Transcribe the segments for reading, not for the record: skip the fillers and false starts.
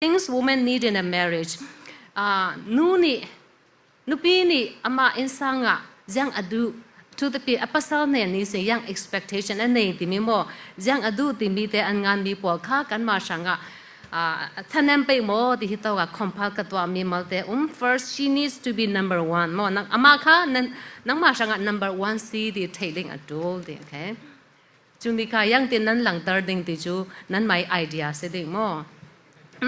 things women need in a marriage nu pi ni ama insanga jang adu to the pi apasal ne ni se yang expectation and nei ti mi mo jang adu ti mi te an ngan mi po kha kan ma sanga thanem pe mo ti hitaw ga compile ka to mi malte first she needs to be number 1 mo nang ama kha nang ma sanga number 1 si ti thailing adol ti okay chumi kha yang tin nan lang tar ding ti chu nan mai idea se ding mo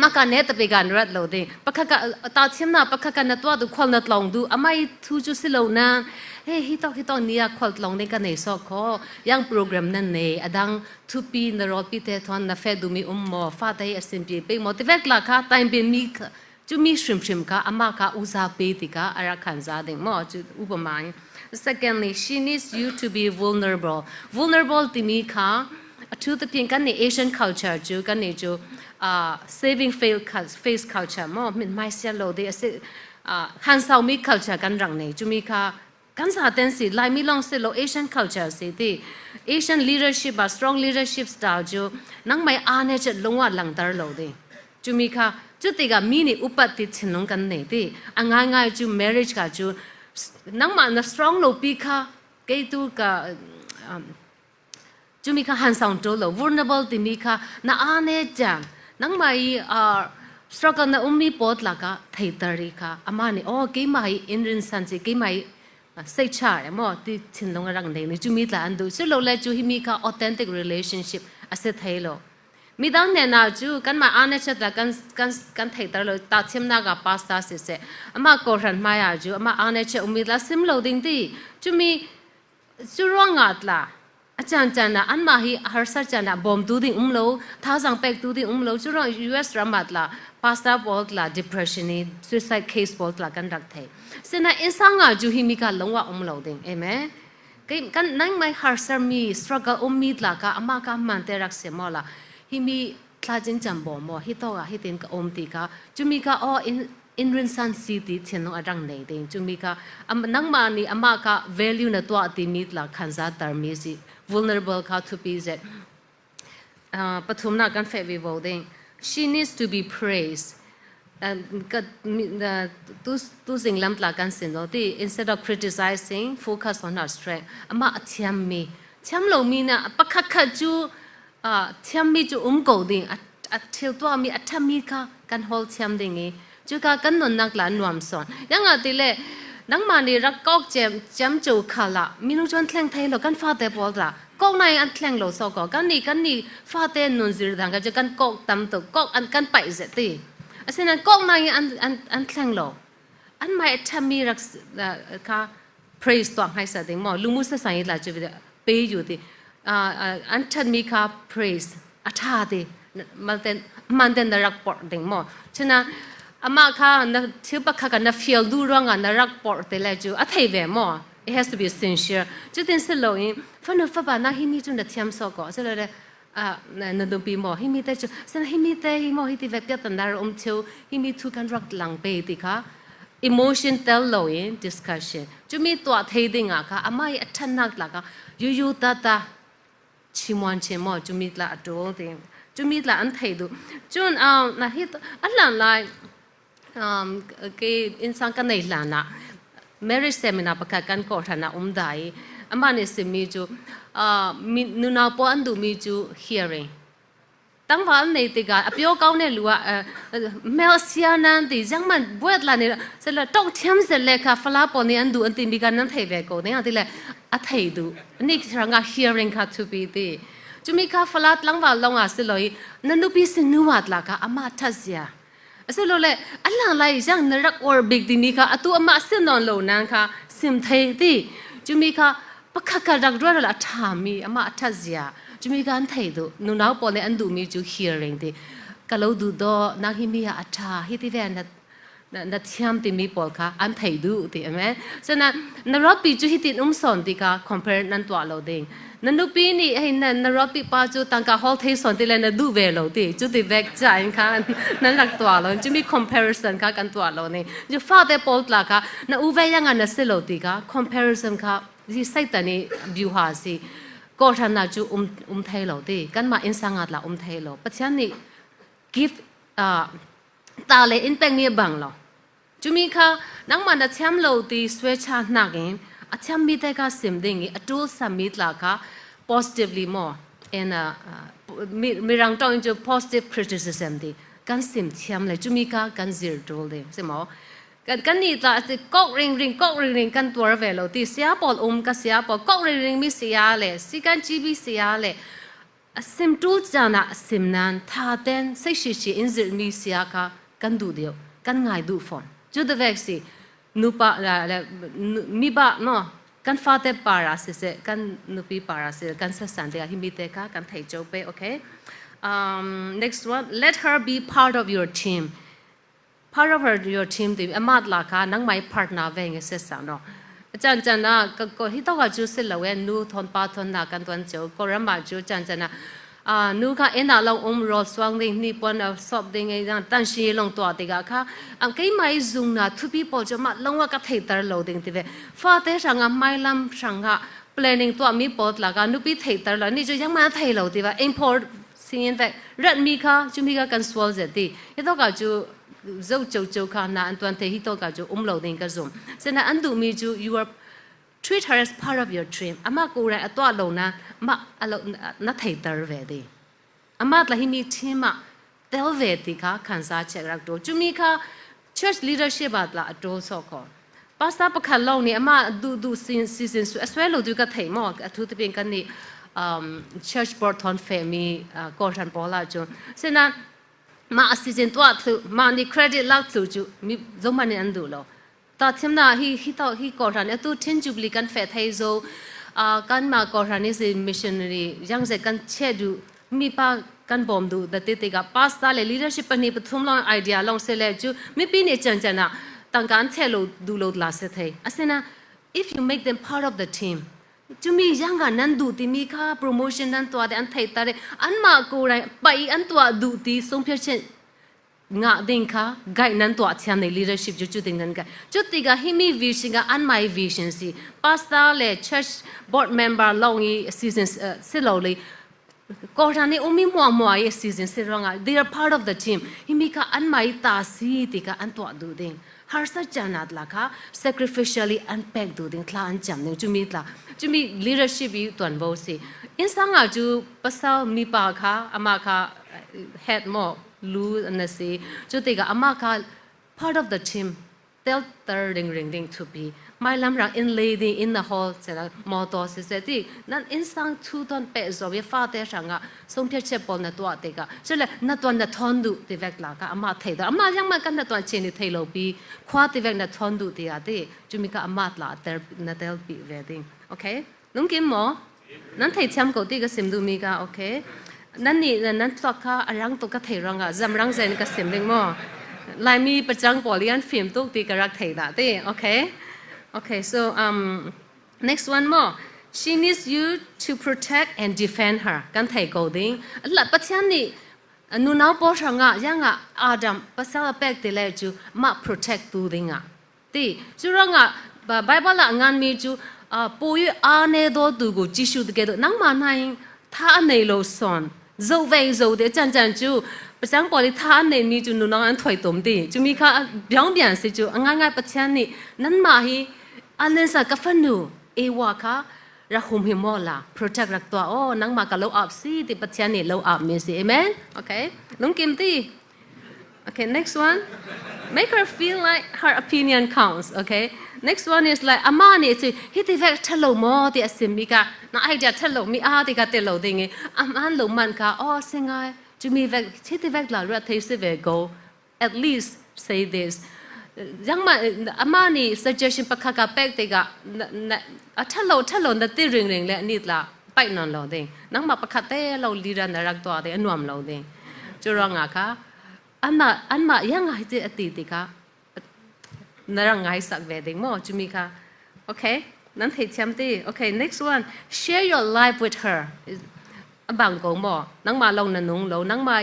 maka ne ta pe gan rat lo ding pakaka ta chim na pakaka na to du khol na tlong du amai thu chu si lo na hey hi to nia khol tlong ne ka nei so kho yang program nan nei adang thu pi na ro pi te thon na fe du mi mo fa dai asim pi pe motivate la kha time bin mi chu mi shrim ka ama ka uza pe ti ka ara khan za ding mo chu upama secondly she needs you to be vulnerable ti mi kha to the pin kan ni Asian culture chu kan ni chu saving face culture mo min mai sia lo de han sao mi culture kan rang nei chu mi kha kan sa ten si lai mi long se lo Asian culture si ti Asian leadership ba strong leadership style chu nang mai a ne che longwa lang tar lo de chu mi kha chu ti ga mi ni upat ti chinong kan nei ti angai chu marriage ka chu nang ma na strong lo pi kha ke tu ka chu mi kha han sao to lo vulnerable ti mi kha na a ne jam nang mai struggle na ummi pot la ka thai tari kha amani ke mai inrin san si ke mai sai cha mo ti chin long rang nei ni chu mi tla an du chu lo le chu hi mi kha authentic relationship ase thai lo mi dang ne na chu kan ma ane chat la kan thai tar lo ta chim na ga pasta se ama ko ran ma ya chu ama ane che ummi la sim lo ding ti chu mi chu rong at la achan na an ma hi har sa chana bom tu ding lo thazang pek tu ding lo chu ro US ramat la pasta bot la depression ni suicide case bot la kan rak thai sena insanga ju hi mi ka longwa lo ding amen kan nang mai har sar mi struggle umid la ka ama ka man te rak se mo la hi mi thlajin cham bom mo hi to ga hi tin ka ti ka chu mi ka in rin san city chen no arang nei ding chu mi ka nang ma ni ama ka value na to ati mit la khanza tar mi si vulnerable ka to be that pathum na kan fe vi vo ding she needs to be praised tu sing lam tla kan sin lo ti instead of criticizing focus on her strength ama athiam mi cham lo mi na pakhat khat chu thiam mi chu go ding athil to mi atham mi ka kan hol thiam ding e chu ka kan non nak la nuam son yang ati le nang ma ni rak kok jam chu khala minu chon thleng thai lo kan fa te pol la kok nai an thleng lo so ko kan ni fa te nun zir dang ka je kan kok tam to kok an kan pai ze ti asena kok nai an thleng lo an mai thami rak ka praise to hai sa ding mo lumu sa sai la chu pe yu ti an chan mi ka praise atha ti man ten na rak por ding mo chena ama kha na thipa kha ka na feel du ronga na rak por te la chu a thai ve mo it has to be sincere chu tin se lo in fa ba na hi mi chu na thiam so ko se le na do pi mo hi mi te chu se hi mi te hi mo hi ti ve pya tan dar chu hi mi thu kan rak lang pe ti kha emotion tel lo in discussion chu mi to thai ding a kha ama i athan nak la ka yu ta chimwan che mo chu mi la adol ding chu mi la an thai du chun na hi alan lai ke insan kan nei la na marriage seminar pakha kan ko thana dai amane simi chu nu na po an du mi chu hearing tang wa nei ti ga apyo kaung ne lu a mel sia nan ti jang man buat la ne se la tok thiam se le kha fala po ne an du an ti mi kan nan thai ve ko ne ati le a thai du ni thranga hearing kha to be ti chu mi kha fala tlang wa long a se loi nanu pi sin nu wat la ka ama thazia aselo le alang lai jang narak or big ti mi kha atu ama sin non lo nan kha sim thai ti chu mi kha pakha ka rak dra la tha mi ama thazia chu mi kan thai du nu naw po le an du mi chu hearing ti ka lo du do na hi mi ya atha hi ti ve na thiam ti mi pol kha an thai du ti ame sana na ro pi chu hi tin son ti ka compare nan twa lo ding nanu pi ni ai na ro pi pa chu tang ka hol thei son ti le na du ve lo ti chu ti vek cha in kha nan lak twa lo chu mi comparison kha kan twa lo ni ju fa te pol tla kha na u ve yang na se lo ti ka comparison kha ji sai ta ni view ha si ko than na chu thai lo ti kan ma in sangat la thai lo pachhan ni give ตาเลยอินแปงเนี่ยบังเราจุมีค่ะนังมันจะแชมเราตีสวยชาหนักเองอาแชมมีแต่ก็สิมดิ่งอีตัวสามีตลาค่ะ positively more and มีรังต้องจะ positive criticism ดีกันสิมแชมเลยจุมีค่ะกัน zero ตัวเลยใช่ไหมกันนี่ตาจะก๊อกริงกันตัวเวลาตีเสียบอลก็เสียบอลก๊อกริงมีเสียเลยสิกันจีบีเสียเลยสิมตูจานะสิมนั้นท่าเต้นสิ่งที่อินสิมีเสียค่ะกันดูเดียวกันง่ายดูฟอนจุดเวกสินุปะมีบะเนาะกันฟาเตปาราสิเสกันนุปีปาราสิกันสันเดียฮิมิเตค่ะกันไทยโจเปโอเคnext one let her be part of your team part of your team ที่อามาตลาค่ะนังไม่ partner เวงเสสันเนาะจันนะก็ที่ต้องการจูสิเราเองนูทนปาทนนากันตัวเจ้าก็รับมาจูจันนะนูค่ะเอ็นเรารอสว่างดิ่งนี่ปนสอบดิ่งไงจังตั้งชีลงตัวติกาค่ะก็ไม่ซุงนะทุกpeopleจะมาลงว่าก็เทตร์เราดิ่งที่เวฟ้าเตะสังไม่ลำสังค่ะ planning ตัวมีปอดละกันนูปีเทตร์เรานี่จะยังมาเทเราที่เว import สิ่งนี้แต่รัฐมีค่ะจุมีค่ะกันสวอลเจตีที่ต้องการจูโจค่ะนะอันตัวเทที่ต้องการจูเราดิ่งกันซุ่มเสร็จนะอันดูมีจู you are treat her as part of your dream อามากูเรอตัวเรานะมาเรานัดเทตร์เวดีอามาละหิมีทีมะเตลเวดีค่ะขันซาเชรักโดจุมีค่ะ church leadership บัดละโดสอกอภาษาประคันเราเนี่ยอามาดูซีซันสุดสวยเราดูกับเทมอกทุกที่เป็นกันนี่church board ทอนเฟมีก่อทันปอลาจูเสนามาซีซันตัวคือมานี่เครดิตลักจูจูมีจงมันอันดูเราตอนที่นั้นheก่อทันเนี่ยตัวเทนจูบลีกันเฟทให้โจกันมาก่อทันนี่สิ missionary ยังจะกันเชื่อดูมีปากันบอมดูแต่ติกาพาสต้าเลย leadership ปนิปทุมลองไอเดียลองเสร็จจูไม่ปีนี้จันนะต่างกันเชื่อดูโลดลาเสร็จให้อาเซนะ if you make them part of the teamจูมียังกันนั้นดูที่มีค่า promotion นั้นตัวเดียนไทยตาเดอันมากูไรไปอันตัวดูที่สมเพียรเช่นงาดิ่งค่ะไกนั้นตัวเชียนใน leadership จุดดิ่งนั้นกันจุดที่ก็ให้มี vision ก็อันไม่ vision สิ pastor เลย church board member ลองอี season สิเราเลยก่อนหน้านี้มีมัวอี season สิเราไง they are part of the team ให้มีค่ะอันไม่ตาสีที่ก็อันตัวดูดิ่งหาสัจจานัดละค่ะ sacrificially unpack ดูดิ่งคลาอันจำเนี่ยจุมี leadership อยู่ตัวนั้นสิอินสังอาจูภาษามีปากค่ะอามาค่ะ head หมอรู้อันนั้นสิจุดที่ก็อามาค่ะ part of the team tell ring to be ไม่ลำรัง in lady in the hall เสร็จแล้วมอตัวสิเสร็จที่นั่นอินสังทุตอนเป๊ะจบฟ้าเตะสังอ่ะส่งเทียบเช็ดบอลในตัวที่ก็เสร็จแล้วนั่นตัวนั่นทอนดูที่เวกลาก็อามาเทอามายังมากันนั่นตัวเชนิเทโลปีคว้าที่เวกนั่นทอนดูที่อ่ะที่จุมีก็อามาละแต่นั่นเทลปีเวดิ้งโอเคลุงกิมหมอนั่นเทเชื่อมกูที่ก็สิมดูมีก็โอเคนั่นนี่นั่นตัวค่ะรังตัวก็เทรังอ่ะจำรังเซนก็สิมดิ้งหมอลายมีประจังปอลีอันฟิล์มตุกที่ก็รักเทได้ที่โอเคOkay, so next one more. She needs you to protect and defend her. กันไทยกูดิ้งหลับปัจจัยนี้นูน่าปอช่างอ่ะยังอ่ะอาดัมภาษาเป็กที่เล่จูมา protect ตูดิ้งอ่ะที่จุรังอ่ะไบเบิลละงานมีจูปุยอาเนโดดูกูจิชุดเกดนังมาไหนท่าเนโลซอนโจเวโจเดจันจูประจังปอลีท่าเนมีจูนูน้องอันถอยตุ่มดีจูมีค่ะย้อนเปลี่ยนสิจูง่ายๆปัจจัยนี้นั่นมาฮีอันนั้นสักฟันนูเอวะค่ะรักหุมหิมอละ protect รักตัวโอ้นังมากับเราอับสิที่ปัจจัยนี้เราอับมีสิ amen okay ลุงกิมตี okay next one make her feel like her opinion counts okay next one is like อามานี่สิฮิติเวกทะลุมอที่อสิมีค่ะน่าไอเดียทะลุมีอาที่ก็เตลุดิ่งอามันลุมันค่ะอ๋อสิงไงจูมีเวกฮิติเวกหลายเรื่องที่สิเวก go at least say thisยังมาอามานี่ suggestion ประกาศเป็กติกะถ้าเรานั่นตีเริงเลยนี่ละไปนอนเราเองนังมาประกาศเต้เราลีรันรักตัวเองนวมเราเองจุรังอ่ะค่ะอันมายังไงที่อติติกะนรังไงสักเวดิงมั้งจุมีค่ะโอเคนั่นเหตุเชื่อมตีโอเค next one share your life with her บางกงมั้งนังมาเราหนุ่งเรานังมา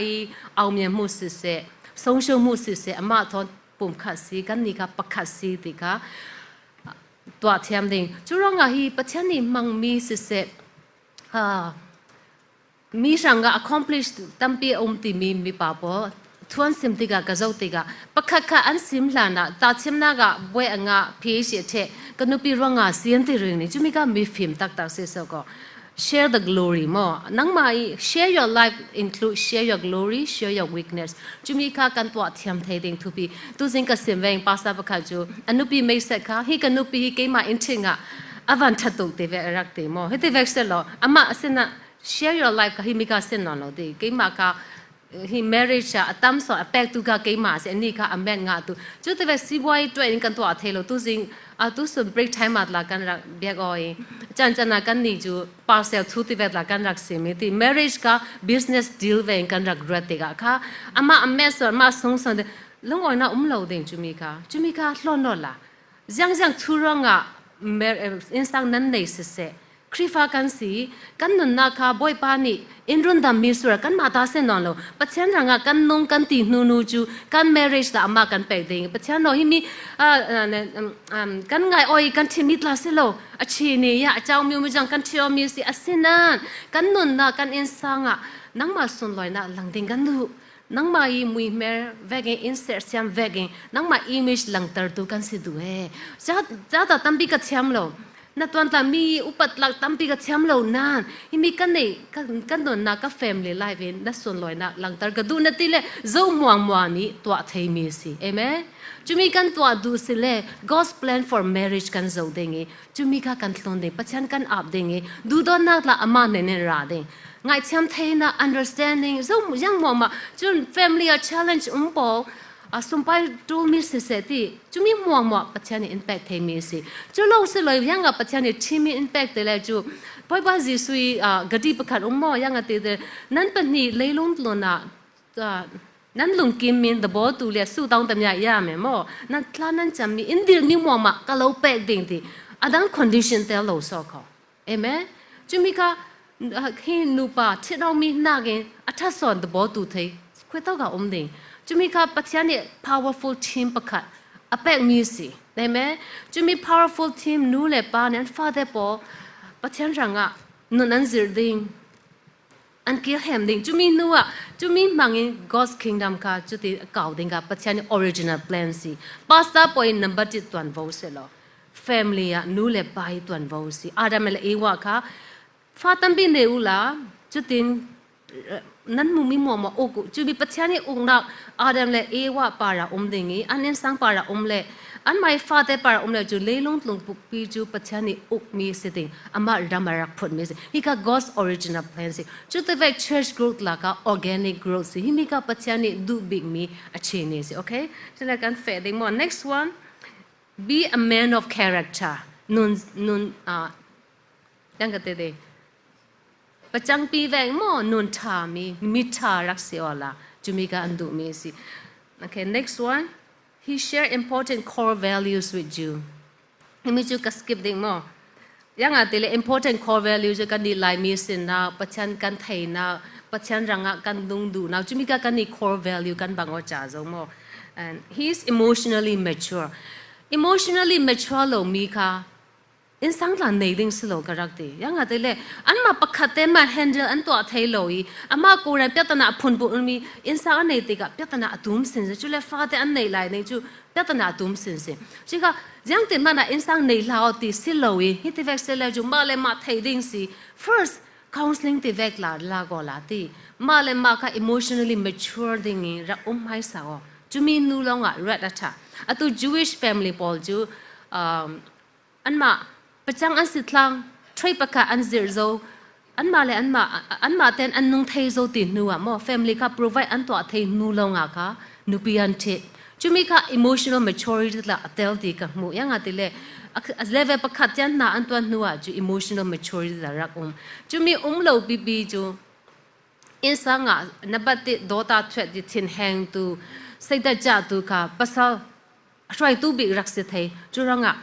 เอาเมียมุสิเสส่งชูมุสิเสอามาทอนปุ่มขัดสีกันนี่ค่ะปักขัดสีติค่ะตัวเทียมดิ่งจุรังอ่ะฮีปัจจัยนี้มังมีสิเสมีสังกัด accomplish ตั้มปีที่มีป่าปอ ทวนซิมติกากะเจ้าติกาปะคักคะอันซิมลานะตาชิมนากะบวยงะพีเชเทกนุปีรวงะเสียนติริงนี่จุมิกะมีฟิมตักเสซก็ share the glory more nang mai share your life include share your glory share your weakness jumika kan twa thiam thei ding thu pi tu sing ka sim veng pasa pakha chu anupi mai set kha hi kanupi hi ke ma inthinga avan that tu te ve rak te mo he te ve set lo ama asina share your life ka hi mika sin non lo te ke ma ka hi marriage atam so apek tu ka ke ma se ani ka amen nga tu chu te ve si boy twa in kan twa thei lo tu sing tu sun break time at la kan rak biak oi chan chana kan ni chu parcel thu ti vet la kan rak simi ti marriage ka business deal ve kan rak grat te ga kha ama ames so ma song song de long oi na lo ding chu mi ka hlon no la jang thu ranga insang nan nei se se krifa kan si kan nun na kha boy pa ni inrun dam mi sur kan ma ta sen non lo pachen ranga kan nong kan ti nu chu kan marriage da ama kan pe ding pachen no hi mi kan ngai oi kan thi mi tla se lo a chi ni ya chaw mi mu jang kan thio mi si asinan kan nun na kan insanga nang ma sun loi na lang ding kan lu nang ma i mui mer vegin insert siam vegin nang ma image lang tar tu kan si du he cha ta tambi ka thiam lo na tuan ta mi upat lak tampi ka thiam lo nan imi kan nei kan don na ka family life in da son loi na lang tar ka du na ti le zo muang ni twa thei mi si amen chumi kan twa du si le God's plan for marriage kan zo dengi chumi ka kan tlon de pachan kan ap dengi du don na la ama ne ra ding ngai cham thei na understanding zo yang mo ma chun family a challenge po sumpai tu mi se ti chumi muang mo pachani impact thei mi si chu lo se loi yang ga pachani thimi impact te la chu poi ba ji sui gadi pakhat mo yang ate de nan pa ni leilong tlona nan lung kim min the bo tu le su tang tam ya me mo nan tla nan cham ni indir ni mo ma ka lo pek ding ti adang condition te lo so kho amen chumi ka he nu pa thidong mi na gen athason the bo tu thei khwe taw ga ding Jumika Patiani powerful team pakat apek misi deme Jumi powerful team nule pan and father po Patian ranga nunan zirding and kill him ding Jumi nuwa Jumi mangin God's kingdom ka juti kauding ka Patiani original plan si pasta point number 1 tuan vo selo family ya nule bai tuan vo si adamel ewa ka fatambi ne ula jutin nan mumi mo oku chubi pachani ungna adam le ewa para dingi anen sang para le an my father para le ju leilong tlung pi ju pachani uk mi sitting ama ramarak phut mi hi ka God's original plan si chu the ve church growth la ka organic growth si hi mi ka pachani du big mi achi ni si okay so like an fe ding mo next one be a man of character nun yang ka te de Pachang pi veng mo nun tha mi tha rak se ola jumika andu mi si okay next one he share important core values with you himi chu ka skip ding mo yang atile important core values kan ni lai mi sin na pachan kan thei na pachan ranga kan dung du na jumika kan ni core value kan bango cha zo mo and he is emotionally mature lo mi kha insang la nei ding slo karak te yang atile an ma pakhate ma handle an to thei loi ama ko ra pyatana phun bu mi insang an nei te ka pyatana atum sin se chule fa te an nei lai nei chu pyatana atum sin se chika jang te mana insang nei la ti siloi hi te vek se la ju ma le ma thei ding si first counseling te vek la go la ti ma le ma ka emotionally mature ding ra hai sa o chu mi nu longa rat atha atu Jewish family pol ju an ma pachang an sitlang threi paka an zir zo an ma ten an nung thei zo ti nuwa mo family ka provide an to thei nu longa ka nupian the chumi ka emotional maturity la atel ti ka mu yang atile level pakhat jan na an to nuwa ju emotional maturity la rak chumi lo bi ju insanga nabati dota threat di thin hang tu saida ja tu ka pasal try to be rak se thei churanga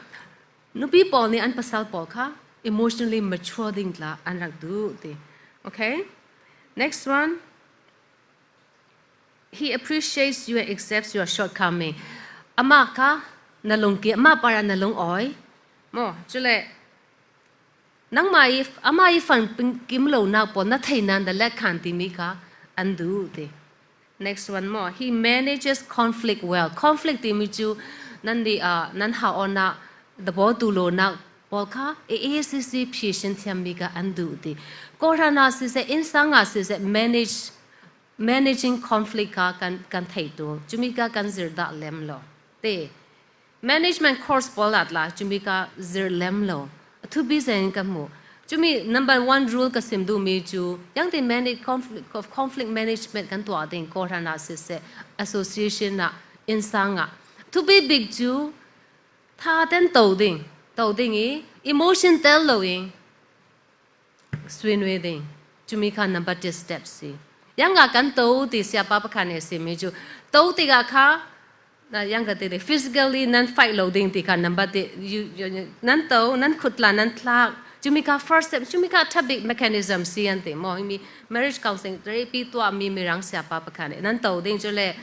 nupi pol ni an pasal pol kha emotionally mature ding la an rak du ti okay next one he appreciates you and accepts your shortcoming ama ka nalong ki ama para nalong oi mo chule nang mai ama I fan kim lo na pol na thai nan da la khan ti mi ka an du ti next one more he manages conflict well conflict ที่มีจูนั่นดีนั่นหาอนะthe ball tu lo na ball ka AACC ဖြစ်ရှင်သမ်မီကအန်ဒူတီကိုရနာစစ်စအင်းစငါစစ်စ managing conflict ka kan thai to chumi ka kan zir da lem lo te management course bolat la chumi ka zir lem lo thu bi zen ka mu chumi number 1 rule ka sim du mi chu yang te manage conflict management kan to adin ko rana sit se association na in sanga to be big chu tha ten tàu ding emotion tel loing swing wedding chumi ka number 2 step si yang ga kan tàu ti sia pa pa khan si mi chu tàu ti ga kha na yang ga te physically nan fight loading ti ka number 2 nan tàu nan khutla nan tlak chumi ka first step chumi ka thabik mechanism si an te mo mi marriage counseling therapy to mi rang sia pa pa khan nan tàu ding chu le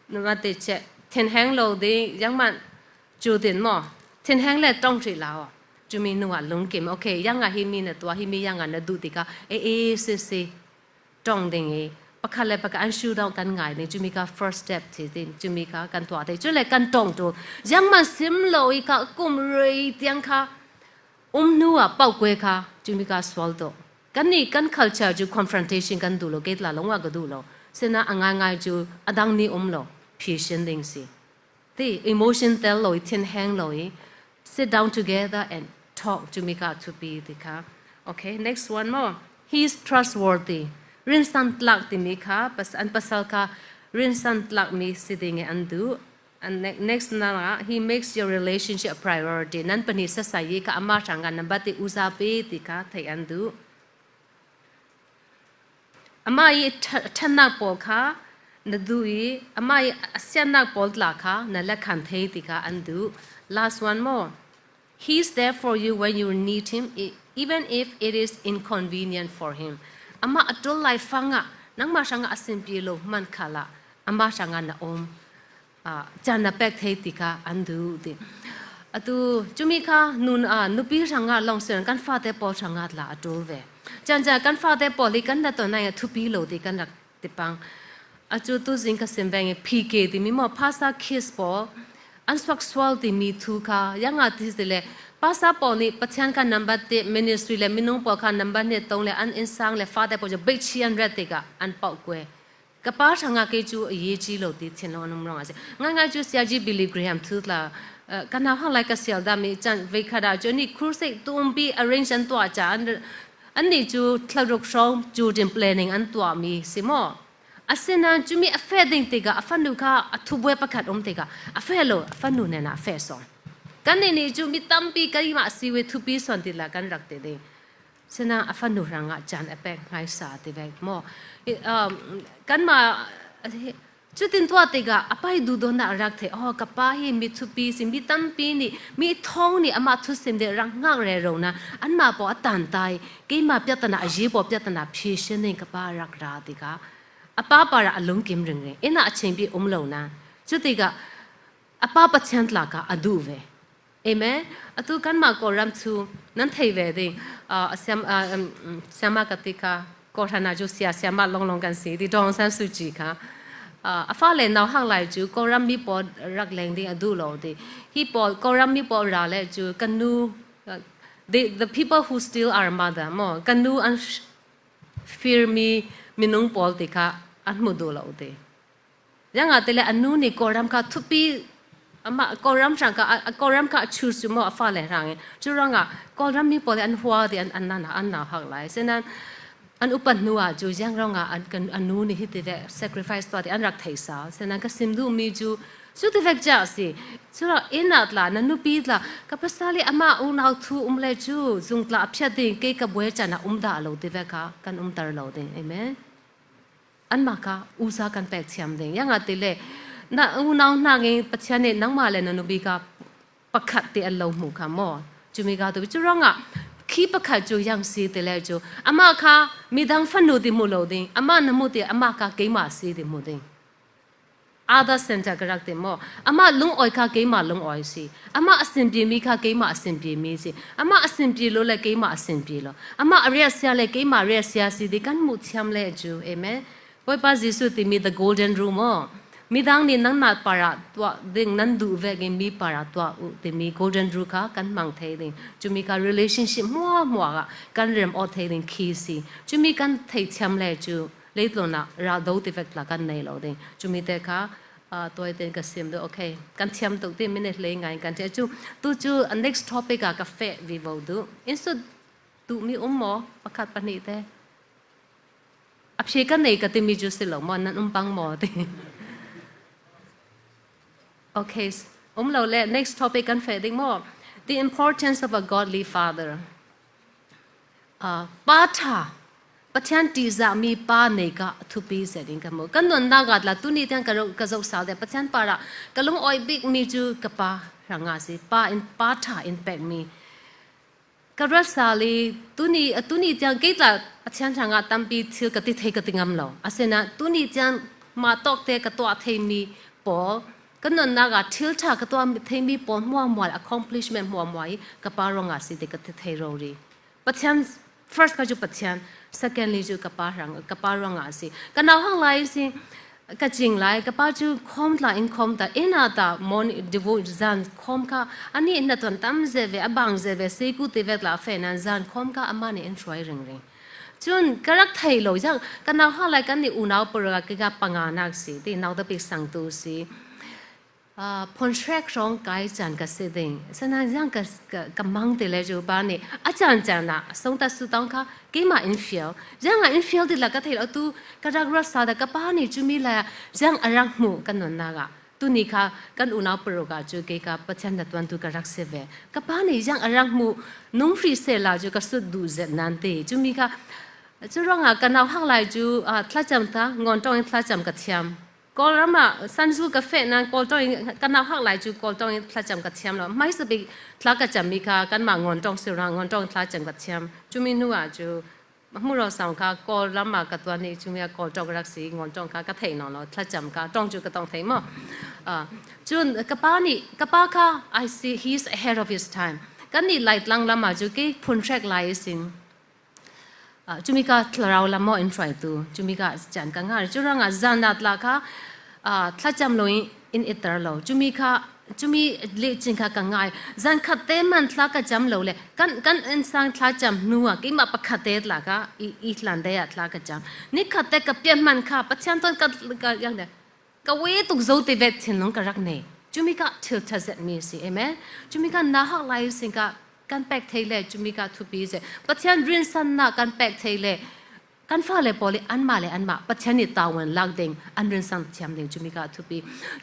number 2 che ten hang loading yang man chu tin mo ten hang le tong tri lao chu mi nu a lung kim okay yang ga hi mi na to hi mi yang ga na du ti ka si tong ding e pakha le pak an shu dong kan ngai ni chu mi ka first step ti tin chu mi ka kan to te chu le kan tong to yang man sim lo i ka kum rei tiang kha nu a pau kwe kha chu mi ka swal to kan ni kan culture ju confrontation kan du lo ke la long wa ga du lo sena anga ngai chu adang ni lo phi shin ding si the emotion tel lo tin hang lo sit down together and talk to make out to be the car okay next one more he is trustworthy rin san tlak ti mi kha pas an pasal ka rin san tlak mi sitting and do and next na he makes your relationship a priority nan pani sa sai ka ama sanga number ti usa pe ti ka thai and do ama yi thanna po kha na du yi ama yi asyanak pol tla kha na la khan thei ti ka and do last one more he's there for you when you need him even if it is inconvenient for him ama atul lai fanga nang ma sanga asimpi lo man khala ama sanga na chana pek thei ti ka andu ti atu chumi kha nun nupi sanga long sen kan fa te po sanga la atul ve chan kan fa te po li kan na to na ya thupi lo ti kan rak ti pang achu tu zing ka sembeng pk ti mi mo phasa kiss po answak swal ti mi thu kha yanga ti le pasa po ni pachang ka number te ministry le minung po kha number ne tong le an insang le fa te po je bai chian rat te ka an pau kwe ka pa thanga ke chu ye chi lo ti thin lo num rong ase nga chu sia ji Billy Graham thu la kana hang like ka sial da mi chan ve khada chu ni crusade tum bi arrange an to cha an ni chu thlok song chu din planning an to mi simo asena chumi affecting tega afanu kha athubwe pakhat tega afelo afanu ne na afe song kan ni chumi tampi kai ma siwe thupi son ti la kan rakte de sena afanu ranga chan apek ngai sa te ve mo kan ma chutin to tega apai du do na rak the ka pa hi mi thupi sim mi tampi ni mi thong ni ama thu sim de rang ngang re ro na an ma po atan tai ke ma pyatana aji po pyatana phi shin ni ka pa rak ra ti ka apa para alung kim ring re ina achim bi lo na chutiga apa pachhan tla ka adu ve amen atu kan ma ko ram chu nan thei ve ding sama katika ko thana ju sia sama long kan si di dong san su ji ka afa le naw hang lai chu ko ram mi po rak leng ding adu lo di hi po ko ram mi po ra le chu kanu the people who still are mother mo kanu an fear me minung pol ti ka an mu do lo de yang atele anu ni koram ka thupi ama koram sang ka choose mo afa le rang chu ranga koram mi pol an hwa di an na hak lai senan an upan nuwa chu yang ranga an kan anu ni hiti ve sacrifice to an rak thai sa senan ka simdu mi chu su te vek ja si chura inat la nanu pi la ka pasali ama unau thu le chu zung tla aphyat ding ke ka bwe chana da lo te ve ka kan tar lo de amen an ma ka usa kan pek chiam ding yang atile na unau na nge pachane nang ma le nanu bi ka pakhat te an lo mu kha mo chumi ga to churanga khi pakhat chu yang si te le chu ama kha midang fanu ti mu lo ding ama namu te ama ka ke ma si ti mu ding other center karak te mo ama lung oi kha ke ma lung oi si ama asim pi mi kha ke ma asim pi mi si ama asim pi lo le ke ma asim pi lo ama arya sia le ke ma arya sia si de kan mu chiam le chu amen poi pa jisu ti mi the golden rule mo mi dang ni nang na para twa ding nan du ve ge mi para twa u ti mi golden rule kha kan mang thei ding chumi ka relationship mo ga kan rem o thei ding khi si chumi kan thei cham le chu le to na ra do ti vek la kan nei lo ding chumi te kha tôi tên cái sim đó ok căn chăm đầu tiên mình lấy ngay căn thế chú tu chú next topic à cà phê vì vào đó instead tụ mi mò bắt cắt bắt nị thế áp chế cái này cái tìm mi chú xí lỏng mò nên băng mò thế ok lâu lẹ next topic căn phê đi mò the importance of a godly father ba thaปัจจัยที่จะมีป้าในกะทุบปีเสร็จกันหมดกันนนนักละตุนี่ที่กระจกสาวแต่ปัจจัยปาระกันลงออยบิ๊กมีจูกับป้าร่างสิป้าอินป้าท่าอินแปกมีกระสาลีตุนี่ที่เกิดละปัจจัยร่างตั้มปีที่กติเทกติงามเราอาศัยนะตุนี่ที่มาตอกเตะกับตัวเทมีปอกันนนนักทิลท่ากับตัวเทมีปอมัวมัว accomplishment มัวมัวกับป้าร่างสิเด็กกติเทโรดีปัจจัย first ก็จูปัจจัยsecondly จูกับป้าร่างสิกันเอาห้างไลสิก็จริงไลกับป้าจูคอมละอินคอมแต่อินาตามอนดิวูจันคอมค่ะอันนี้อินตัวตั้มเจเวอบางเจเวสิกุติเวกลาเฟนันจันคอมค่ะอามันนี่อินทรอยริงจนกระรักไทยเลยจังกันเอาห้างไลกันนี่อุณาวปรากกับปังอานักสิที่นาวตะปิสังตูสิพอนแทรกร้องไกจันกับเสด็จฉะนั้นยังกับมังเตลจูบ้านนี่อาจารย์จันนะสงตัดสุดท้องค่ะกี่มาอินฟิลยังอินฟิลที่ละก็ที่เราตู้กระดักรักษาแต่กับบ้านนี่จูมีละยังอรักหมู่กันนนนากะตุนี่ค่ะกันอุณาปรกาจูเกกับปัจจัยตัวนตุกระดักเสวกับบ้านนี่ยังอรักหมู่นุ่งฟรีเซลาจูก็สุดดูเจ็ดนันเตจูมีค่ะจูร้องกันเอาห้างลายจูทลาจำตางอนต้องทลาจำกับเทียมก็แล้วมาสันสูกาแฟนั้นก็ต้องกันเอาหักหลายจูก็ต้องพระจำกัดเชียมแล้วไม่สบิพระกัดจำมีค่ะกันมางอนต้องเสียงงอนต้องพระจำกัดเชียมจูมีนัวจูมื่อเราสั่งค่ะก็แล้วมากับตัวนี้จูมีก็ต้องรักษางอนต้องค่ะก็เทนอนแล้วพระจำค่ะต้องจูก็ต้องเทมั้งจูนกับป้านี่กับป้าค่ะ I see he's ahead of his time กันนี่ไล่ลังละมาจูกี้พุ่นแทรกไล่สิงจูมีก็เราละมั่วอินทรายตัวจูมีก็จันกังหาจูรังจันนัดละค่ะถ้าจำลอยอินอิตร์เราจูมีเลี้ยจิงค่ะกังไงจันขัดเต้มันถ้าก็จำเราเลยกันอินสังถ้าจำนัวกี่มาปะขัดเต้ละค่ะอีหลันเดียถ้าก็จำนี่ขัดเต้กับเปียมันค่ะปัจจัยต้นก็ยังเดียก็เวตุกโจติเวทเห็นน้องก็รักเน่จูมีก็ทิลทาเซตมีสิเอเมนจูมีก็น่าหักไล่สิงก็กันแปกเทเลจูมีก็ทุบีเซปัจจัยรินสันน่ะกันแปกเทเลกันฟ้าเลยพอเลยอันมาปัจจัยนี่ตาวันลักเด้งอันเรื่องสังเทียมเด้งจุมีกาทุบี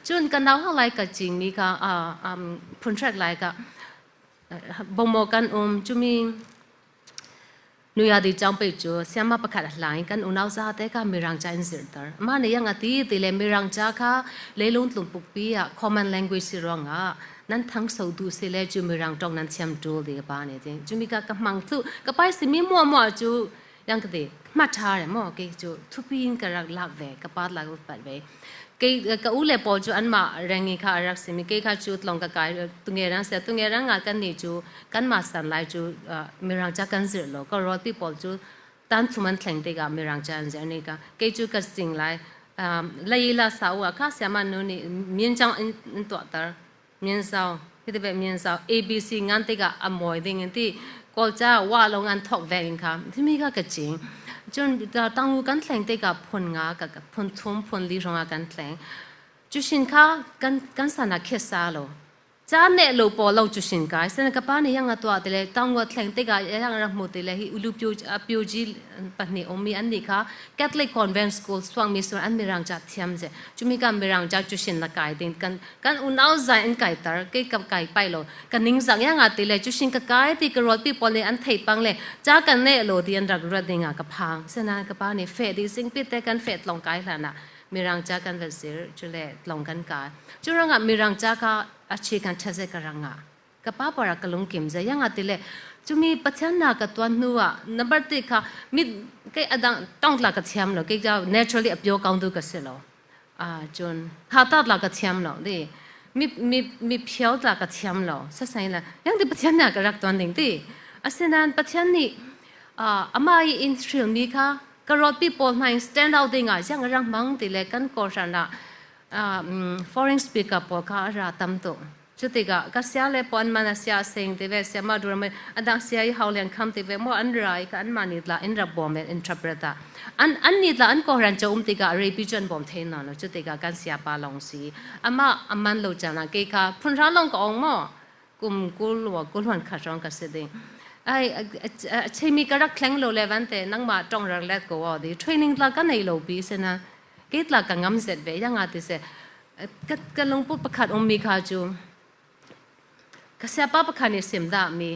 จนกันเอาห้างไลกับจริงมีกาพุ่นแทรกไลกับบงโมกันจุมีนุยาดีจังไปจูเสียมาประคัดไลกันอุณาวซาเตก็มีรังใจอินสิร์ตร์มาในยังอดีตเลยมีรังจ้าค่ะเลยลุงตุ่มปุกปีอะ common language สิร้องอ่ะนั้นทั้งสาวดูสิเลยจูมีรังตรงนั้นเทียมจูดีกับบ้านเนี่ยจริงจูมีกากำมังทุกับไปสิมีมัวจูยังก็ดีมาท้าเลยมั่วเกี่ยจูทุบีนก็รักลักเวกับป้าลักอุปปัดเวเกี่ยกับอุเล่ปอจูอันมาแรงงี้ค่ะรักสิมีเกี่ยข้าจูลองกับกายตุงเงรังเสียตุงเงรังงานกันนี่จูกันมาสันไลจูมีรังจักกันเสียโลก็รอที่ปอจูตั้งทุมันแข่งตีกับมีรังจันเสียนี่ก็เกี่ยจูก็สิ่งไลเลยละสาวข้าเสียมันนู่นนี่มีนจังอินตัวตามีนสาวที่จะเป็นมีนสาว ABC งานตีกับอมวยดิ้งที่ก็จะว่าลงงานทอกแวงค่ะที่มีก็กระจิงจนตั้งกันแข่งตีกับพลงากับพลทุ่มพลลีรงากันแข่งจุชินค่ะกันสนักเคสซาโลจ้าเนโลปอเราจุชินค่ะเสนกับป้านี่ยังตัวตีเลยตั้งว่าแข่งตีกับยังรักหมดตีเลยอุลุพิวจีปนี่อมีอันนี้ค่ะแคทอลิกคอนเวนต์สคูลสว่างมิสอันมีรังจัดเทียมเจจุมีการมีรังจัดจุชินละกายดิ้งกันอุณาวใจอันไก่ตาร์กี่กับไก่ไปโลกันนิ่งสังยังตีเลยจุชินกับไก่ที่กระโดดปีปอเลยอันไทยปังเลยจ้ากันเนโลที่อันรักรัดดิ้งกับพังเสนกับป้านี่เฟดดิซิงปิดแต่กันเฟดลงไก่แล้วนะมีรังจักกันเวสิร์จุเล่ลงกันกายจุรังมีรังจักอาชีกันทัศน์กรังกับป้าปรากลงกิมจะยังติเลยจุมีปัจจัยนักตัวนัวนับติค่ะมีแค่อดังต้องหลักเทียมหรอแค่จะ naturally อภิโยกองดูกันเสียหรอจนหาตัดหลักเทียมหรอดิมีเพียวหลักเทียมหรอสักสิ่งละยังติปัจจัยนักรักตัวหนึ่งดิอาศัยนั้นปัจจัยนี้อามาอินทรีย์มีค่ะ กรอดปีโป้ไม่ stand out ดิ่งยังรังมังติเลกันก่อชนะforeign speaker ปอข้าราตั้มตุจุดที่ก็เสียเลยปอนมันเสียเสียงที่เวเสียมาดูมันอันดังเสียยี่ห้อเลี้ยงคำที่เวมั่วอันไรก็อันมานิดละอันรับบอมอินทรประตาอันนิดละอันก็รันจะที่ก็เรปิจันบอมเทนน่ะจุดที่ก็กันเสียปาลงสีอามันโลจานะกี่ค่ะพุ่นร้านลงก็องมั่วกุมกุลวกุลวันขัดร้องกันเสด็จใช่มีกระดักแข็งโลเลวันแต่นั่งมาจ้องรักแรกก็ว่าดีเทรนนิ่งละกันในโลบีเสนะกี่ละกันงำเสร็จไปยังไงที่เสก็ลงปุ๊บประคัดมีข้าจูก็เสียป้าประคัดเนี่ยเสียมดามี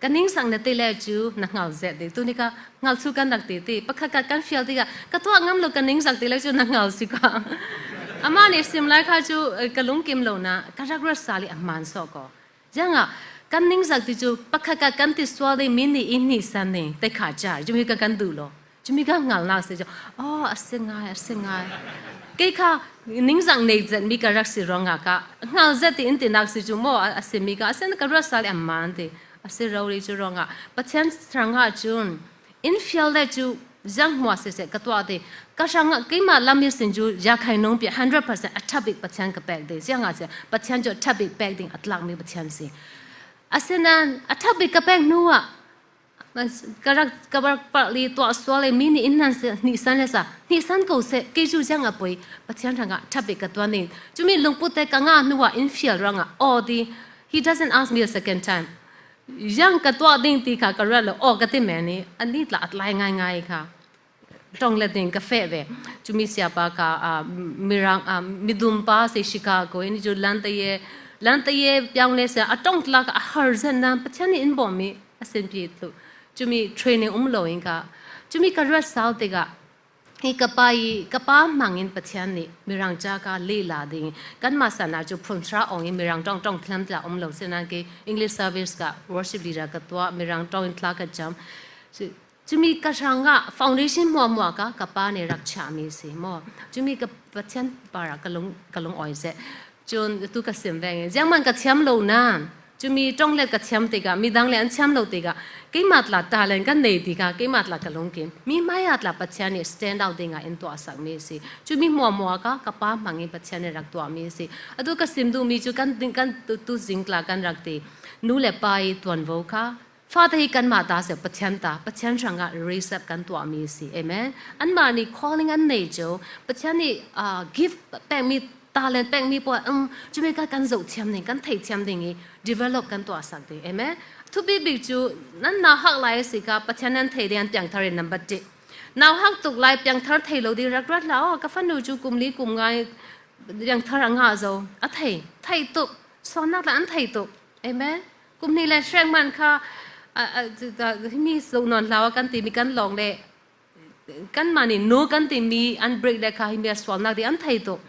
กันนิ่งสั่งเนติเลจูนักเงาเสร็จดิตัวนี้ก็เงาสู้กันดักตีประคัดกันเฟียลตีก็ตัวงำโลกันนิ่งสั่งตีเลจูนักเงาสิกาอามาเนี่ยเสียมไล่ข้าจูก็ลงกิมโลนะก็รักรักษาลิอามันสอกยังกันนิ่งสั่งตีจูประคัดกันติดสวาได้มินิอินนิสันเนี่ยแต่ขาจ่ายจะมีกันดูโลจะมีกันเงาหน้าเสียจูอ๋อเสียงไงกี่ค่ะนิ่งสั่งในเจ็ดมีการรักษาร้องค่ะเงาเจ็ดที่อินตินักสิจูโม่เสียมีก็เสียนก็รักษาเลยอามันที่เสียเราเลยจูร้องปัจจัยสังหารจูนอินฟิลเลจูยังหัวเสียก็ตัวที่ก็สังหารกี่มาลามิสินจูอยากให้น้องเปีย100%อัฐบิปัจจัยก็แปลกดียังไงเสียปัจจัยจูอัฐบิแปลกดีอัตลักษณ์มีปัจจัยสิเสียนั้นอัฐบิก็แปลกนัวกระปลีตัวสวาเลยมินิอินนั่นเสียนิสันเลยสินิสันก็เสียกี่จูจังอ่ะป่วยปัจจัยทางอ่ะทับไปกับตัวนี้จุมีลงปุ๊บแต่กังอ่ะนัวอินฟิลรังอ่ะอ๋อดี he doesn't ask me a second time ยังกับตัวดิ้งตีค่ะกระไรเลยอ๋อกับที่แม่นี่อันนี้ละอัดไล่ง่ายๆค่ะตรงเล่นดิ้งกาแฟเว้จุมีเสียปากมีรังมีดุมป้าเสียชิคาโกอันนี้จูลันเตย์ยังเลยเสียตรงตลาดฮาร์เซนนั่นปัจจัยนี้อินบอมมีเส้นปีตุจุมีเทรนนิ่งโลอิงค่ะจุมีการรักษาติกะฮีกับป้ามังอินปัจจัยนี้มีรังจาการลีลาดิ่งกันมาสนาจูพรนทราองอินมีรังจ้องคลำตลาโลเสนันกีอังกฤษเซอร์วิสกับ worship leader กับตัวมีรังจ้องอินทลากับจำจุมีกระชังะ foundation มัวกับป้าเนี่ยรักษามีสิมัวจุมีกับปัจจัยปาระกลงอ้อยเสจนตุกเสียมแวงยังมันกับเชื่อมโลนานจุมีจ้องเล็ดกับเชื่อมติกะมีดังเล็ดเชื่อมโลติกะกี่มาตลาดตาเล่นกันในติกะกี่มาตลาดกลงกินมีไม่อาตลาดปัจจัยเนี่ย stand out ดิ่งอินตัวสักมีสิจุมีมัวกับป้ามังอินปัจจัยเนี่ยรักตัวมีสิอะตุกเสียมดูมีจุกันตุสิงกลากันรักตีนู่นแหละไปตัวนโวค่ะฟ้าที่กันมาตาเสียปัจจัยช่างก็ reset กันตัวมีสิเอเมนอันมานี่ calling อันในจูปัจจัยนี่give แปลงมีตาเล่นแปลงมีปวดจุมีกันโจเทียมหนึ่งกันไทยเทียมหนึ่งdevelop กันตัวสักดีเอเมนทุบีบิจูนั่นน่าหักไล่สิกับปัจจัยนั้นไทยเดียนเปียงทารินนับจิน่าหักตุกไล่เปียงทาร์ไทยเราดีรักแล้วกับฟันดูจูกุมลีกุมไงยังทารังหาโจอ่ะไทยตุกสอนนักละอันไทยตุกเอเมนกุมนี้แหละแสดงมันค่ะที่มีส่วนนอนเรากันตีมีกันลองเลยกันมานี่โนกันตีมีอันเบรกได้ค่ะที่มีสอนนักที่อันไทยตุก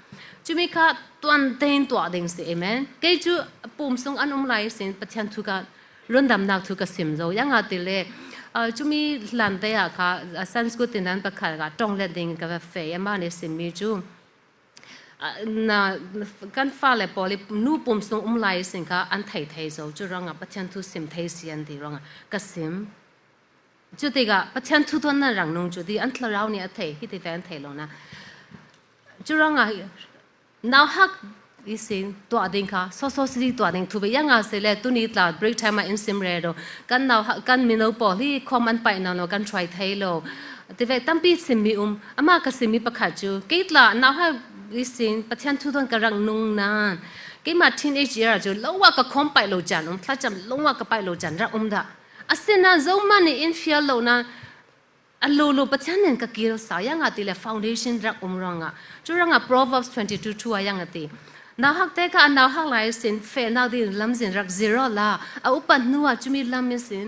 จุมีค่ะตัวอันเต็งตัวดิ่งสิเอเมนเกจูปุ่มส่งอันไล่สิปัจจัยทุกข์รุ่นดำนักทุกข์สิมโจยังอาทิตย์เลยจุมีหลังเดียค่ะสันสกุลตินันประคาร์ตรงเล็ดดิ่งกับเฟย์มาเนี่ยสิมีจูน่ะกันฟ้าเลยพอเลยนู่ปุ่มส่งไล่สิค่ะอันไทยโจจูรังปัจจัยทุกสิมไทยสิอันดีรังก็สิมจุดที่ก็ปัจจัยทุกตัวนั้นรังนงจุดที่อันทเราเนี่ยไทยที่ที่แฟนไทยลงนะจูรังน่าฮักอีสินตัวดิ่งค่ะโซสิตัวดิ่งทุบยังอาเสร็จตัวนี้ตลาด break time มาอินซิมเรโดกันน่าฮักกันมีโนปอลี่คอมันไปนั่นเรากัน try ไทยโลที่เวตั้มปีสิมีอามาก็สิมีประคัดจูกี่ตลาดน่าฮักอีสินปัจจัยทุกตัวกำลังนุ่งนานกี่มา teenage year จูลงว่าก็คอมไปโลจันถ้าจำลงว่าก็ไปโลจันรักด่าอาเซน่าโจมันนี่อินฟิลโลนะอันลูปัจจัยนั้นก็เกี่ยวสายยังอาทิเลย foundation รักรังจูรังProverbs 22:2ยังอาทิน่าฮักแต่ก็น่าฮักหลายสินเฟน่าดีลำสินรัก zero ละอุปนัวจุมีลำมีสิน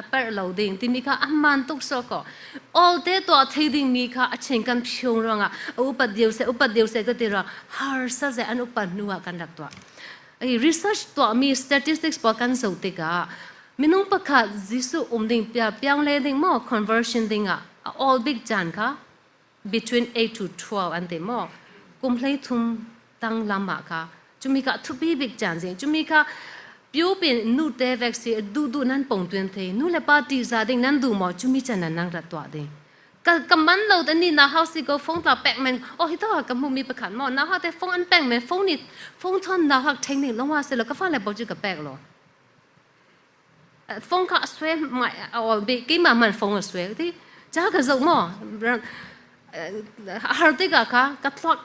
เปิดเราดิ่งที่มีค่ะมันตุกสกall day ตัวที่ดิ่งมีค่ะเช่นกันพิวรังอุปเดียวเสก็ตีรัก hard ซะเจอันอุปนัวกันรักตัวresearch ตัวมี statistics บอกกันสุดที่ก็มินุงประคัดจิสุดิ่งเปียงเลยดิ่งมั่ว conversion ดิ่งall big จันค่ะ between 8 to 12 อันเดียวมั่วกุมเพลทุ่มตั้งลำบากค่ะจุมีค่ะทุบบิ๊กจันสิจุมีค่ะพิวเป็นนู่เตเว็กซี่ดูนั่นปงตัวเองนู่เลยปาร์ตี้ซาดิ่งนั่นดูมั่วจุมีจันนั่งรัดตัวดิ่ง กับมันเราแต่นี่นะเขาสิก็ฟงตาแปะมันโอ้ฮิตว่ากับมุมมีประคันมอนะเขาแต่ฟงอันแปะมันฟงนี่ฟงทอนนะเขาเทคนิคลงว่าเสร็จแล้วก็ฟังอะไรบอกจุกับแปะหรอฟงก็สวยไม่เอาบีกี่มามันฟงก็สวยที่จ้าก็จะมอฮาร์ติกะค่ะกัตลัก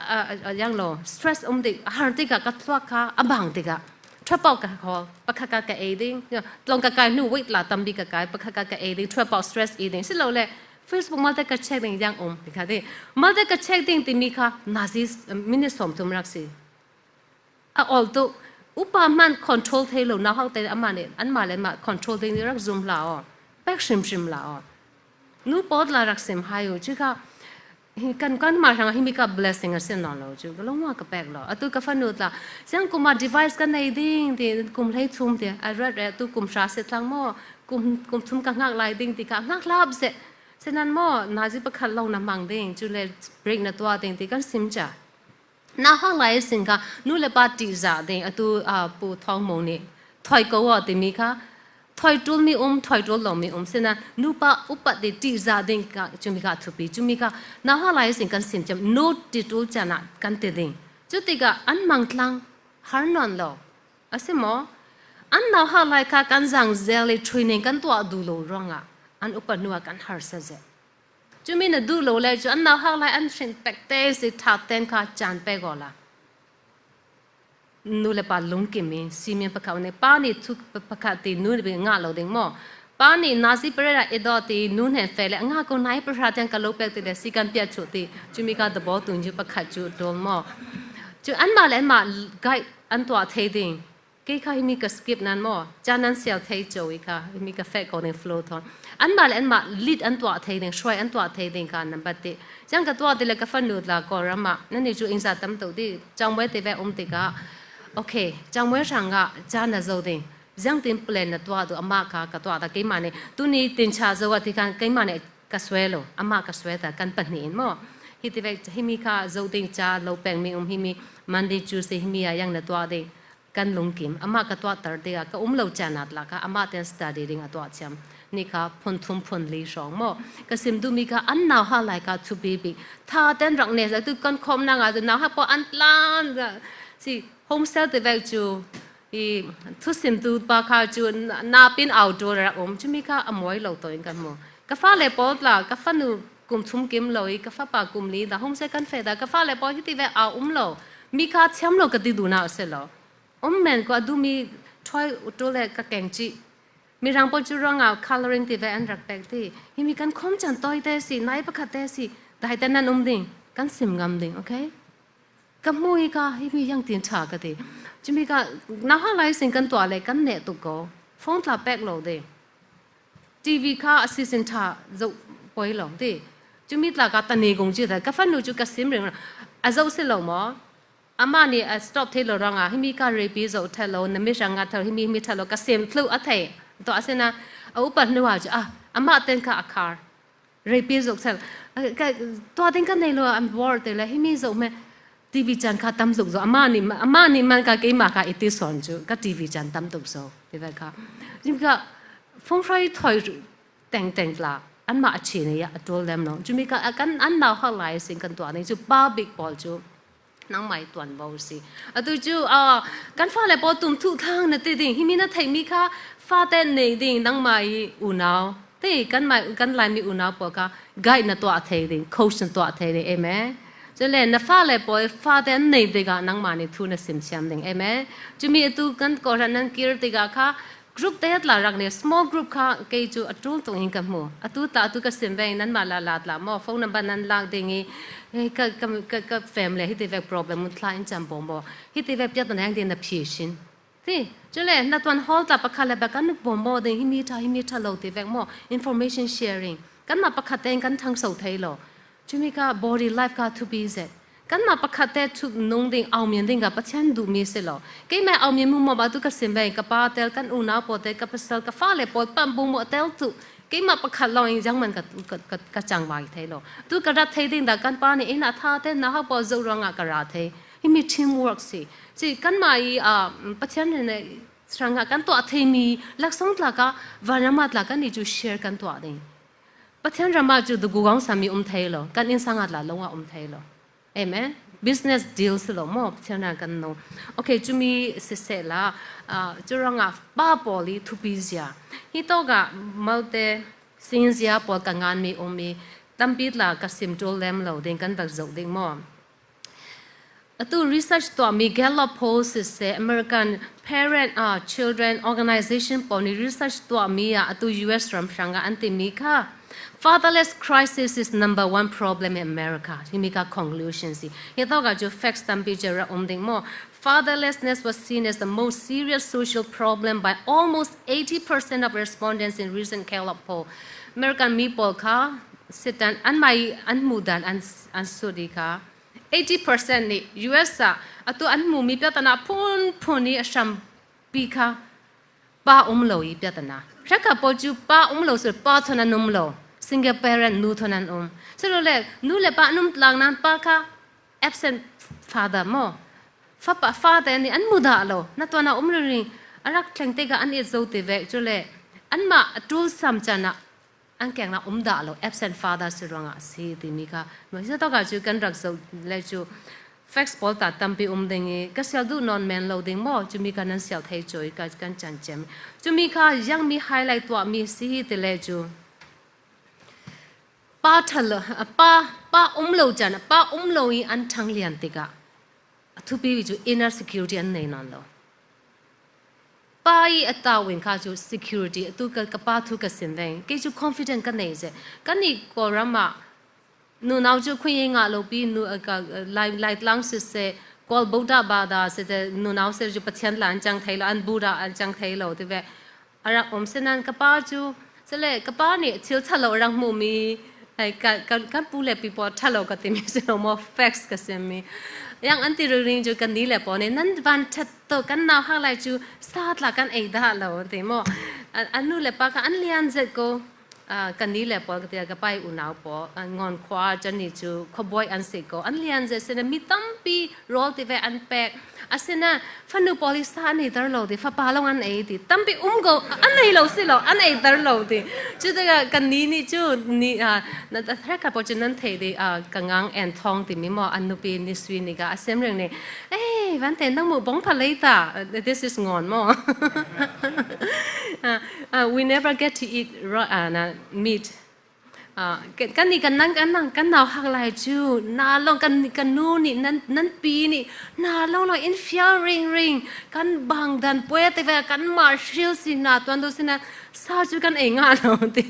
ยังโลสตรสดิฮาร์ติกะกัตลักค่ะอบังติกะทรัพย์กับเขาปะขะกะเอดิ้งลองกะกายนู่วิทละตั้มบีกะกายปะขะกะเอดิ้งทรัพย์สตรสเอดิ้งสิเราเลย Facebook มาแต่กะเช็คดิ้งยังติค่ะที่มาแต่กะเช็คดิ้งที่มีค่ะนาซีมินิสอมตุมรักสิalthough อุปมัน control เทโลนะเขาแต่อันมาเนี่ยอันมาเลยมา control ดิ้งรัก zoom ลาวแบกชิมลาวนู่ปอดลารักสิมหายุจิกะกันมาทางที่มีกับ blessing เส้นนอนเราจูก็ลงว่ากับแปลกเราตัวกับฟันนูตละเสียงกุมมา device กันในดิ้งที่กุมให้ทุ่มเดียตัวกุมชาเสร็จทั้งหม้อกุมทุ่มกังหักลายดิ้งที่กังหักลาบเสร็จนั้นหม้อนาจิประคันลงน้ำมังดิ้งจูเลย break ในตัวดิ้งที่กันซิมจ่าน้าห้องไรสิงค่ะนู่นเลยปาติจ่าดิ้งตัวปูทองมงนี่ถอยก็ว่าที่มีค่ะถอยจุลมีถอยจุลลงมีเสนานูปะอุปติติจาดิงกะจุมิกะทุปีจุมิกะนาฮาไลสิงกันสิมจำโน้ตติตุลจานะกันติดิงจุติกะอันมังคลังฮาร์นอนโลอาศัยมออันนาฮาไลค่ะกันจังเซลล์เทรนนิ่งกันตัวดูโลร้องอ่ะอันอุปนัวกันฮาร์เซเจจุมินดูโลเลยจุอันนาฮาไลอันชินเปกเตสิทัดเต็นค่ะจานเปกอลานู่นเลยปาลุงกิมีซีเมียนประคาวเนี่ยป้านี่ทุกประคาตีนู่นเป็นงาเราเด้งมั้งป้านี่นาซีเปรย์เอดอตีนู่นเห็นเฟลงาคนไหนประชาชนกันลูกเป็ดตีเดสิกันเปียชุดตีจุมีการตบอตุนจุประคาจุดโดนมั้งจุอันมาเลยมาไกอันตัวเทดิ้งเกี่ยข้ามีกับสกิปนั้นมั้งจานั้นเสียเทโจอีกค่ะมีกับเฟกคนในฟลูทอนอันมาเลยมาลีดอันตัวเทดิ้งช่วยอันตัวเทดิ้งกันนั่นบัดตีจังกับตัวตีเลยกับฟันนูดละก็รามานั่นนี่จุอินซาตั้มตัวที่จังไว้ตีเวติกาโอเคจังเมื่อสังกะจานน่ะโจดิยังติมเพลนตัวตัวอามาค่ะกับตัวตะกี้มาเนี่ยตัวนี้ตินชาโจว่าที่กันกี้มาเนี่ยกัสเวโลอามากัสเวแต่กันปนินมั้งฮิตเวกฮิมีค่ะโจดิชาโลเปงมีฮิมีมันดีจูสิฮิมียังเนี่ยตัวเด็กกันลุงกิมอามากับตัวตร์เดียก็โลจานัดละค่ะอามาเต็นสตาร์ดิ้งตัวเชื่อมนี่ค่ะพ้นทุ่มพ้นลีสองมั้งก็สิมดูมีค่ะอันน่าหาไลค์ค่ะทูบีบีถ้าเต้นรักเนี่ยจะตุกันคมนางอ่ะจะน่าหาพออันล้านสิhome stay ที่เวกจูทุกสิ่งตัวปากเขาจูน่าเป็น outdoor ระจุมีค่ะอมวยเราตัวเองกันมั้งกาแฟเล็บปอดละกาแฟนูกุมทุ่มกิมเลยกาแฟปากกุมลีแต่ home stay กันเฟดกาแฟเล็บปอดที่เวกเอาเรามีค่ะเชื่อมเราก็ติดดูน่าเสียแล้วแมนก็ดูมีช่วยอุตเลยก็เก่งจีมีรังปอจูรังเอา coloring ที่เวกอันรักแปลกที่มีกันคมจันต่อยเตสินายประคัดเตสิแต่แต่นั้นดิ่งกันสิมงามดิ่งโอเคกับมวยก็ให้มียังตีนฉากกันดิจะมีก็น่าหาไรสิ่งกันตัวอะไรกันเน็ตตุกก็ฟงตาแปกโหลดิทีวีค่ะอสิสินฉาจะปล่อยโหลดิจะมีตลาดตันนี้คงจีแต่ก็ฟันนูจุกสิมเรื่องอาจะอุสิโหลมั้งอามานี่สต็อปเทโลรังอ่ะให้มีการรีพิโซเทโลนั่นไม่ใช่งานเทโลให้มีเทโลก็สิมพลุอัฐเทตัวอาเซนะอุปนิวาจะอามาเต็นค่ะอาคาร์รีพิโซเทโลตัวเต็นกันในโลอันวอร์ดเลยให้มีโซเมทีวีจันค่ะตั้มสุกโซอามานี่มันก็เกี่ยมาค่ะอิติสอนจูก็ทีวีจันตั้มตุกโซที่ว่าค่ะจิมก็ฟงไฟถอยแต่งละอันมาเชียเนี่ยตัวเล่มน้องจิมก็กันอันดาวข้างไหลสิ่งกันตัวนี้จูบ้าบิ๊กบอลจูน้องไม่ตัวบอลสิตัวจูกันฟ้าเลยบอลตุ่มทุกทางนะตีดิ่งที่มีน่าไทยมีค่ะฟ้าเต้นในดิ่งน้องไม่อุ่นเอาที่กันไหลมีอุ่นเอาปะค่ะไกด์น่ะตัวไทยดิ่งโค้ชตัวไทยดิ่งเอเมจะเล่นนับฟ้าเลยปอยฟ้าเต้นในดีกานังมานี่ทุนสิมเชียมดิ่งเอเมจะมีตัวกันก่อนนั้นกีร์ดีกาค่ะกรุ๊ปเตะหลายรักเนี่ย small group ค่ะเกี่ยจูตัวตรงนี้กันมั้งตัวก็สิมเวนั้นมาลาดละมั้งฟงนับบันนั้นลากดิ่งก็ family ที่เวก problem มุทลายจำบ่มั้งที่เวกยัดตัวนั้นเดียนพิชินที่จะเล่นนัดวัน hall แต่ประคันเลยแบบกันนึกบ่มั้งดิ่งที่มีท่าเราที่เวกมั้ง information sharing กันมาประคันเต้นกันทั้งสุดท้ายหรอจุมีก็ body life ก็ to be set กันมาประคัตเตทุกนุ่งดิ่งเอาเมียนดิ่งกับปัจจัยดูมีเสลอกี่แม่เอาเมียนมุมมาตุกสิมเบงกับป้าเตลกันอุณาปอเตกับเสลกับฟ้าเลยปอดปั๊มบุมเตลตุกี่มาประคัตลอยจังมันกับจังไว้ไทยหรอตุกระดับไทยดิ่งแต่กันป้านี่น่าท่าเต้นน่าเขาปอดจูรังกระดับไทยที่มี teamwork สิกันมาปัจจัยเนี่ยสังกัดกันตัวไทยมีลักษณะละก็วานามัดละกันนี่จู share กันตัวดิ่ง ประเทศเรามาจุดกูกองสามีไทยหรอกันอินสังกัดละลงว่าไทยหรอเอเมน business deals หรอมอบเช่นนั้นกันโนโอเคจุมีเสร็จละจุรังอ่ะป้าปอลีทุปิเซียฮิโตกะมาเตสินเซียปอลกังงานมีตั้มปิดละกับซิมโจเลมเราเด้งกันตักจบเด้งมอตัว research ตัวมี Gallup poll เส American Parent Children Organization ปอนี่ research ตัวมีตัว US รำสังกัอันที่มีค่ะ fatherless crisis is number one problem in America ที่มีค่ะ conclusion สิเฮต้องการจะ facts ตั้มปิดจะระเด้งมอ fatherlessness was seen as the most serious social problem by almost 80% of respondents in recent Gallup poll American มีปอลค่ะสิตันอันไม่อันมูดันอันสุดีค่ะ80% นี่ US ตัวอันมูมีเปียตนาพูนนี่ชัมปีค่ะป้าโลยเปียตนารักกับปจูป้าโลสุดป้าทนันโล single parent นูทนันสุดเลยนูเลยป้าหลังนั้นป้าค่ะ absent father มอfather นี่อันมูดาโลนั่นตัวน่ะโลนี่รักแข่งเตะอันนี้จะติเวจุเลยอันมาดูซ้ำจันน่ะอันแก่งน่ะด่าเรา absent father สุดว่างสิที่มีค่ะเมื่อจะต้องการจูกันรักษาเลยจู facts พอตัดตั้มไปเด้งก็เสียดู non man เราเด้งบ่จูมีการนั้นเสียไทยจอยกันจันเจมจูมีค่ะยังมี highlight ตัวมีสิที่เลยจูป้าทัลป้าเราจันป้าเราอีอันทั้งเลียนติกะทุบีจู inner security อันไหนนั่นเราป้ายอัตราวินค่ะจู security ตัวกับป้าทุกสิ่งเองก็จู confident กันไหนเจ้กันนี่ก็รามานูน่าจูคุยยังไงเราปีนูก็ไล่ลังสิเสกอลบูดาบาดาสิเดนูน่าเสจูปัจจัยหลังจังไทยเราอันบูดาอันจังไทยเราที่เวอะไรเสนันกับป้าจูเสเลยกับป้านี่ทิลทะเลรังมุมีกันปูเล่ปีปอทะเลก็เต็มสิเราโม facts ก็เสมียังอันที่เรื่องจูกันนี้แหละปอเนี่ยนั่นวันชัดโตกันน่าฮักไลจูสตาร์ทละกันไอ้ด่าเราเต็มอันนู้นแหละปะกันอันเลียนเจ็ดก็กันนี้แหละปอก็เตียก็ไปอุ่นเอาปองอนขวาจันนี่จูขบอยอันเสกก็อันเลียนเจ็ดเสนมีตั้มปีโรลที่เวอันแปกอาเสนะฟันนูพอลิสานนี่ตลอดที่ฟ้าปาลงอันไอ้ที่ตั้มปีก็อันไหนเราสิเราอันไหนตลอดที่จูแต่กันนี้นี่จูนี่นั่นแต่ถ้ากับพอจะนั่นเทดีกังงังแอนทองที่มีมออันนูปีนิสวีนี่ก็อาเซมเรื่องนี้วันเต็นต้องมือบงพลายตา this is งอนมอ we never get to eat meatกันนี่กันนั่งกันหนาวหักไหลจูน่าลองกันนู่นนี่นั่นปีนี่น่าลองอินฟิลริงกันบางดันป่วยแต่ว่ากันมาชิลสินะตัวนู้นสินะซาจูกันเองอ่ะเราตี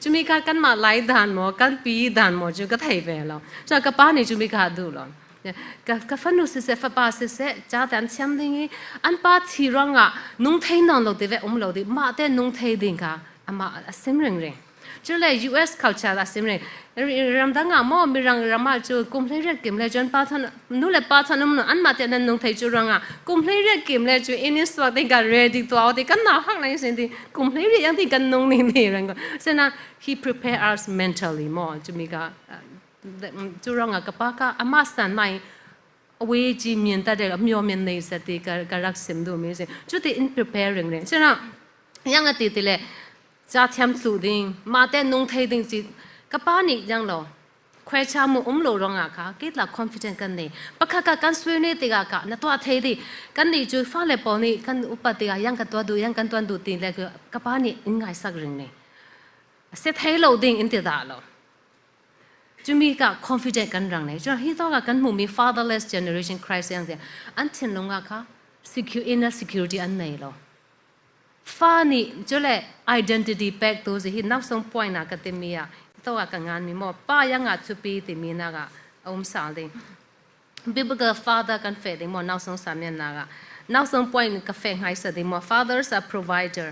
จูมีกันมาไล่ดันหมอกันปีดันหมอจูก็ไทยไปแล้วจากกับป้านี่จูมีการดูหรอกับฟันนูสิเสฟป้าสิเสจ้าแต่อันเชื่อมดิ่งอันป้าที่รังนุ่งไทยนอนเราตีเวเราตีมาแต่นุ่งไทยดิ่งค่ะอามาสิมเริงจูเลย US culture ละสิมเริงรำดังมอมีรังรำมาจูกุมเพลย์เรียกกิมเลยจนป้าท่านนู่นเลยป้าท่านอันมาแต่นั้นนุ่งไทยจูรังกุมเพลย์เรียกกิมเลยจูอินิสวักติกัน ready ตัวเอาติกันหน้าข้างในสิ่งที่กุมเพลย์เรียกยังติกันนุ่งนี่รังก็เสนา he prepare us mentally มอจูมีก็จูรังกับป้าก็อามาสันไม่เวจีมีนแต่เด็กมีอมในสติการรักษาดูมีสิจุดที่ in preparing เลยฉะนั้นยังติดเลยจะทำสุดดิ่งมาแต่นุ่งไทยดิ่งจิกับป้านี่ยังหรอควายชามุโลรองค่ะคิดละ confident กันนี่ปะค่ะกันสวยนี่ติกะค่ะนั่นตัวไทยดิกันนี่จูฟ้าเล็บปอนี่กันอุปติกะยังกันตัวดูติเลยคือกับป้านี่ง่ายสักเรื่องนี่เสร็จให้เราดิ่งอินติดาหรอจูมีกับ confident กันรังเนี่ยจูฮิตกันมุมี fatherless generation crisis อย่างเดียวอันเช่นลงค่ะ secure inner security อันไหนหรอฟ้านี่จูเลย identity back ตัวสิฮินักส่ง point นะกันเต็มมีตัวกันงานมีหมอป้ายังชุปีเต็มมีนะกะสาวดิ่ง biblical father กันเฟดิ่งหมอนักส่งสามีนะกะนักส่ง point กันเฟงให้สดิ่งหมอ fathers are provider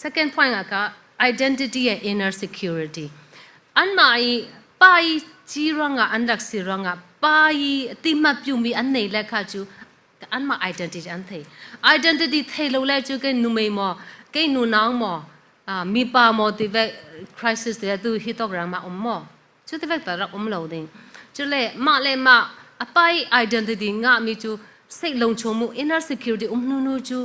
second point กะ identity and inner security อันมาป้ายจีรังอันดักสิรังป้ายติมาพิวมีอันไหนเล็กค่ะจูอันมา identity อันเท identity เทเราเล็กจูกันนุ่มมอกันนุ่นางมอมีป้ามอที่เว crisis เดี๋ยวดูฮิตกรังมามอจูที่เวตระเราดิ่งจูเลยมาป้าย identityง่ามีจูเสกลงชมู inner securityนูจู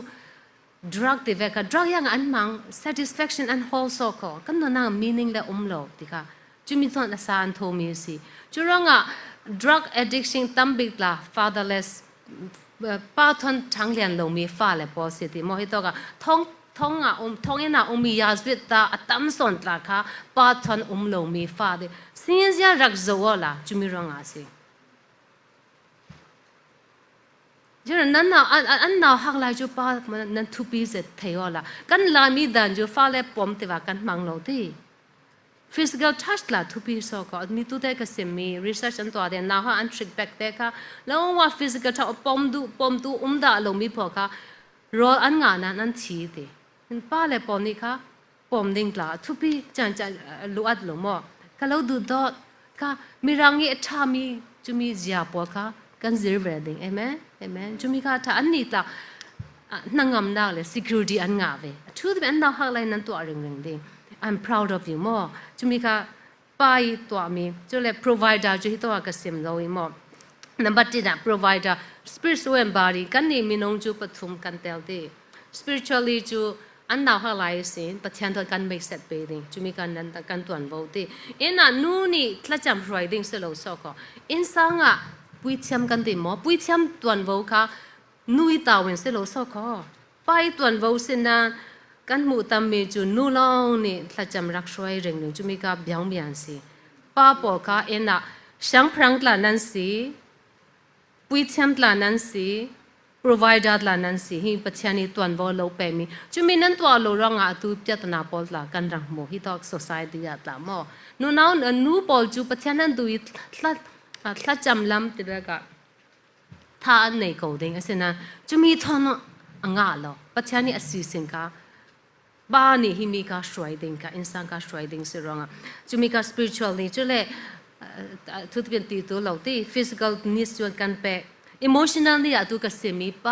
drug ติเวก drug ยังอันมัง satisfaction อัน whole so ก็กันนาง meaning และโลติค่ะจุมีส่วนสารโทมีสิจุรังdrug addiction ตั้มบิกละ fatherless ป้าทนทั้งเรียนลงมีฟ้าและพอสิติโมหิตก็ท้องเอ็น่ะมียาสวิตตาตั้มส่วนตราค่ะป้าทนลงมีฟ้าดิสิ่งที่รักจัวละจุมีรังสิจุนั้นอันน่าหักลายจุป้านั้นทุบีเสร็จเที่ยวละกันลามีดันจุฟ้าและปมติว่ากันมังโลดีphysical touch ละทุบีสก็มีตัวเด็กสิมี research อันตัวเดียนน่าฮะอัน trick back เด็กค่ะแล้วว่า physical touch ปมดูด่าลงมีพอค่ะรออันงานนั้นทีเดียป้าและปมนี่ค่ะปมดิ่งละทุบีจันรู้อัดลงมั้งก็เราดูดอดค่ะมีรังเอชามีจุมีเจียปวค่ะกันซีเรดิ่งเอเมนจุมีค่ะถ้าอันนี้ละนั่งงำได้เลย security อันงาเวทุกที่อันน่าหักลายนั้นตัวเรื่องดิ่งI'm proud of you more จุมีค่ะไปตัวมีจุเลย provider จุที่ตัวก็สิมเราอีmore number ที่น่ะ provider spiritual and body กันนี่มีน้องจุปฐุมกันเตลดี spiritually จุอันน่าหักลายสิปัจจัยตัวกันไม่เสร็จไปดิ่งจุมีกันนั้นกันตัวอันบ่ดีเอ็น่ะนู่นนี่ทละจำ riding เสร็จแล้วสก็อินสังอ่ะปุยเทียมกันดีมั้งปุยเทียมตัวอันบ่ค่ะนู่นตาวันเสร็จแล้วสก็ไปตัวอันบ่สินะกันหมู่ตามมีจูนู่ลองนี่ถ้าจำรักช่วยเรื่องหนึ่งจูมีกับเบียงเบียนสิป้าบอกค่ะเอ็น่ะช่างพรังตลานั้นสิปุยเทียมตลานั้นสิ provider ตลานั้นสิฮิปัจจัยนี้ตัวบ่เราไปมีจูมีนั้นตัวเราร้องอ่ะตูเจตนาปอลตลากันรังโมฮิตอก society อ่ะตลาหม้อนู่นเอานู่ปอลจูปัจจัยนั้นดูถ้าจำลำติดแล้วก็ถ้าอันไหนก็ดิ้งเช่นนั้นจูมีทอนอ่างอ่ะเราปัจจัยนี้สิ่งสิ่งค่ะบ้านนี่ฮิมีการช่วยดิ้งค่ะอินสังการช่วยดิ้งสิร้องอ่ะจุมีการ spiritually จุเลยทุกเป็นตีตัวเราที่ physical needs จวนกันไป emotional นี่อะตัวก็สิมีไป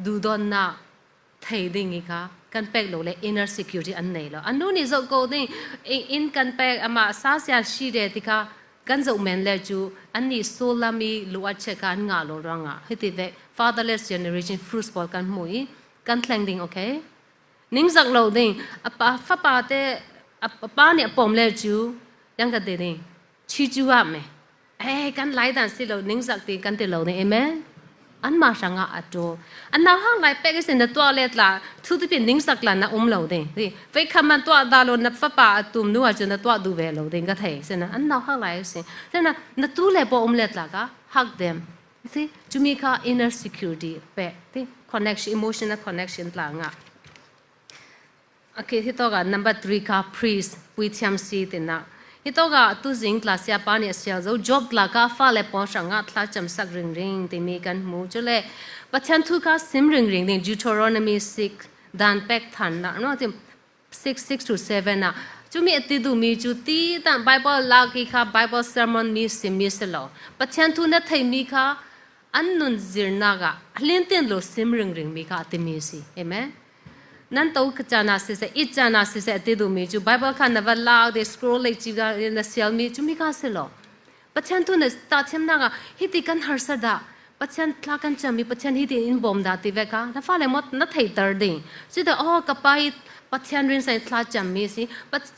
ดูดอนน่ะไทยดิ้งอีกค่ะกันไปเราเลย inner security อันไหนเราอันนู้นนี่จะก็ดิ้งอินกันไปอามาสาเสียชีเดติค่ะกันจะเหมือนเลยจูอันนี้โซลามีลูกเช็คกันงาเราร้องอ่ะให้ติดเว fatherless generation fruit ball กันมุ้ยกันแข่งดิ้งโอเคนิ่งสักเราดิ้งป้าฟ้าป้าเต้ป้าเนี่ยปมเลยจูยังกันดิ้งชี้จูอ่ะไหมกันไล่ดันสิเรานิ่งสักตีกันเตเราดิ้งเอเมนอันมาสังอ่ะอัดโตอันน่าห้างไล่เป็กสินตัวเล็ดละทุกที่เป็นนิ่งสักละนะเราดิ้งที่ไปคำมันตัวดาลนับฟ้าป้าตุ่มนัวจนตัวดูเวเราดิ้งก็เทสินะอันน่าห้างไล่สิแต่นะนัตัวเล็บเล็ดละก็ฮักเดมที่จุมีค่ะ inner security เป็ดที่ connection emotional connection ต่างอ่ะโอเคที่ตัวกัน number 3ค่ะ priest ปุยเทียมซีตินะที่ตัวกันตัวสิ่งคลาสเซียปานี่เสียจะ job คลาก้าฟ้าเล็บปองสังกัดคลาจำสักเรื่องที่มีกันมูจุเล่ปัจจัยทุกข์ซิมเรื่องที่ Deuteronomy 6ดันเป็กทันนะนั่นที่6 to 7นะจุมีติดูมีจุตีตั้ง Bible ลากีค่ะ Bible sermon มีสิมีสโลปัจจัยทุกนั้นที่มีค่ะอันนุนจิรนักะเลี้ยงเตียนโลซิมเรื่องมีค่ะที่มีสิเห็นไหมนั่นตัวกจานาสิเสอิจานาสิเสติดูมีจูไบเบิลขันนวลาเดสครอลเลจิกาในเซลมีจูมีกาสิโลปัจจัยทุนเนสตาเทมนักฮิติกันฮาร์สดาปัจจัยทลากันจำมีปัจจัยฮิติอินบอมดาติเวกาแล้วฟ้าเลมดนัทไฮเตอร์ดิ้งสิเดอ๋อกระไปปัจจัยรินใส่ทลาจำมีสิ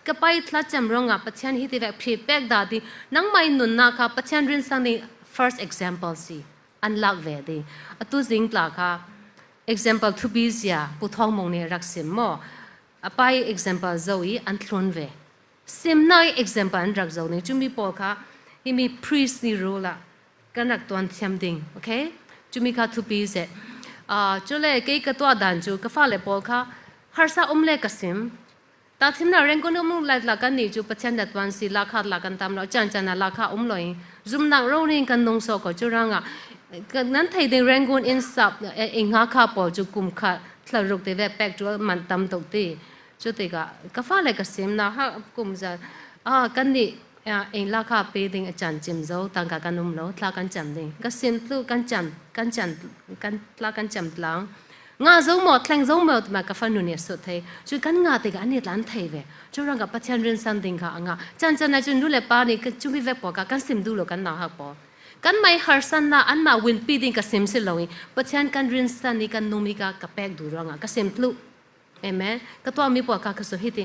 กระไปทลาจำรองปัจจัยฮิติเวกพีเปกดาดินังไม่นุนนักปัจจัยรินสังนี่ first example สิอันลักเวดิตุสิงตลาค่ะexample to be sia puthong mong ne raksim mo apai example zoi an thlon ve sim nai example an rak zoi ne chumi pol kha himi priest ni rola kanak ton thiam ding okay chumi kha to be se chole ke ka to dan chu ka fa le pol kha harsa umle kasim ta thim na reng kon mu la la kan ni chu pachan dat wan si la kha la kan tam lo chan chan na la kha loi zum nang ro ring kan nong so ko chu rangaนั้นไทยในแรงกุนอินสับเองหาข้าปอจุกุมขาทะลุกเตเวแปกจัวมันตำตกตีจุดที่ก็ฟ้าเลยก็เสียมนะฮะกุมจะกันนี่เองราคาเปย์ดิ่งอาจารย์จิมโซต่างกันนุ่มแล้วทลากันจำดิ่งก็เสียมตู้กันจำกันทลากันจำหลังงาโซหมดแทงโซหมดมากับฟันนุ่นเนี่ยสุดท้ายจุดกันงาติกันอันนี้ร้านไทยเวจุดรังกับปัจจัยเรื่องสันดิ่งค่ะงาจันจันในจุดดูแลป้านี่ก็จุดมีเวปอกันเสียมดูหลกันหนาฮักปอ กันไม่ฮาร์สันนะอันมาวินปีดิงกับเซมสิลอยปัจจัยกันรินสันนี่กันนุ่มิกากับแปกดูรองกับเซมพลุเอเมก็ตัวมีปวดกากสุหิติ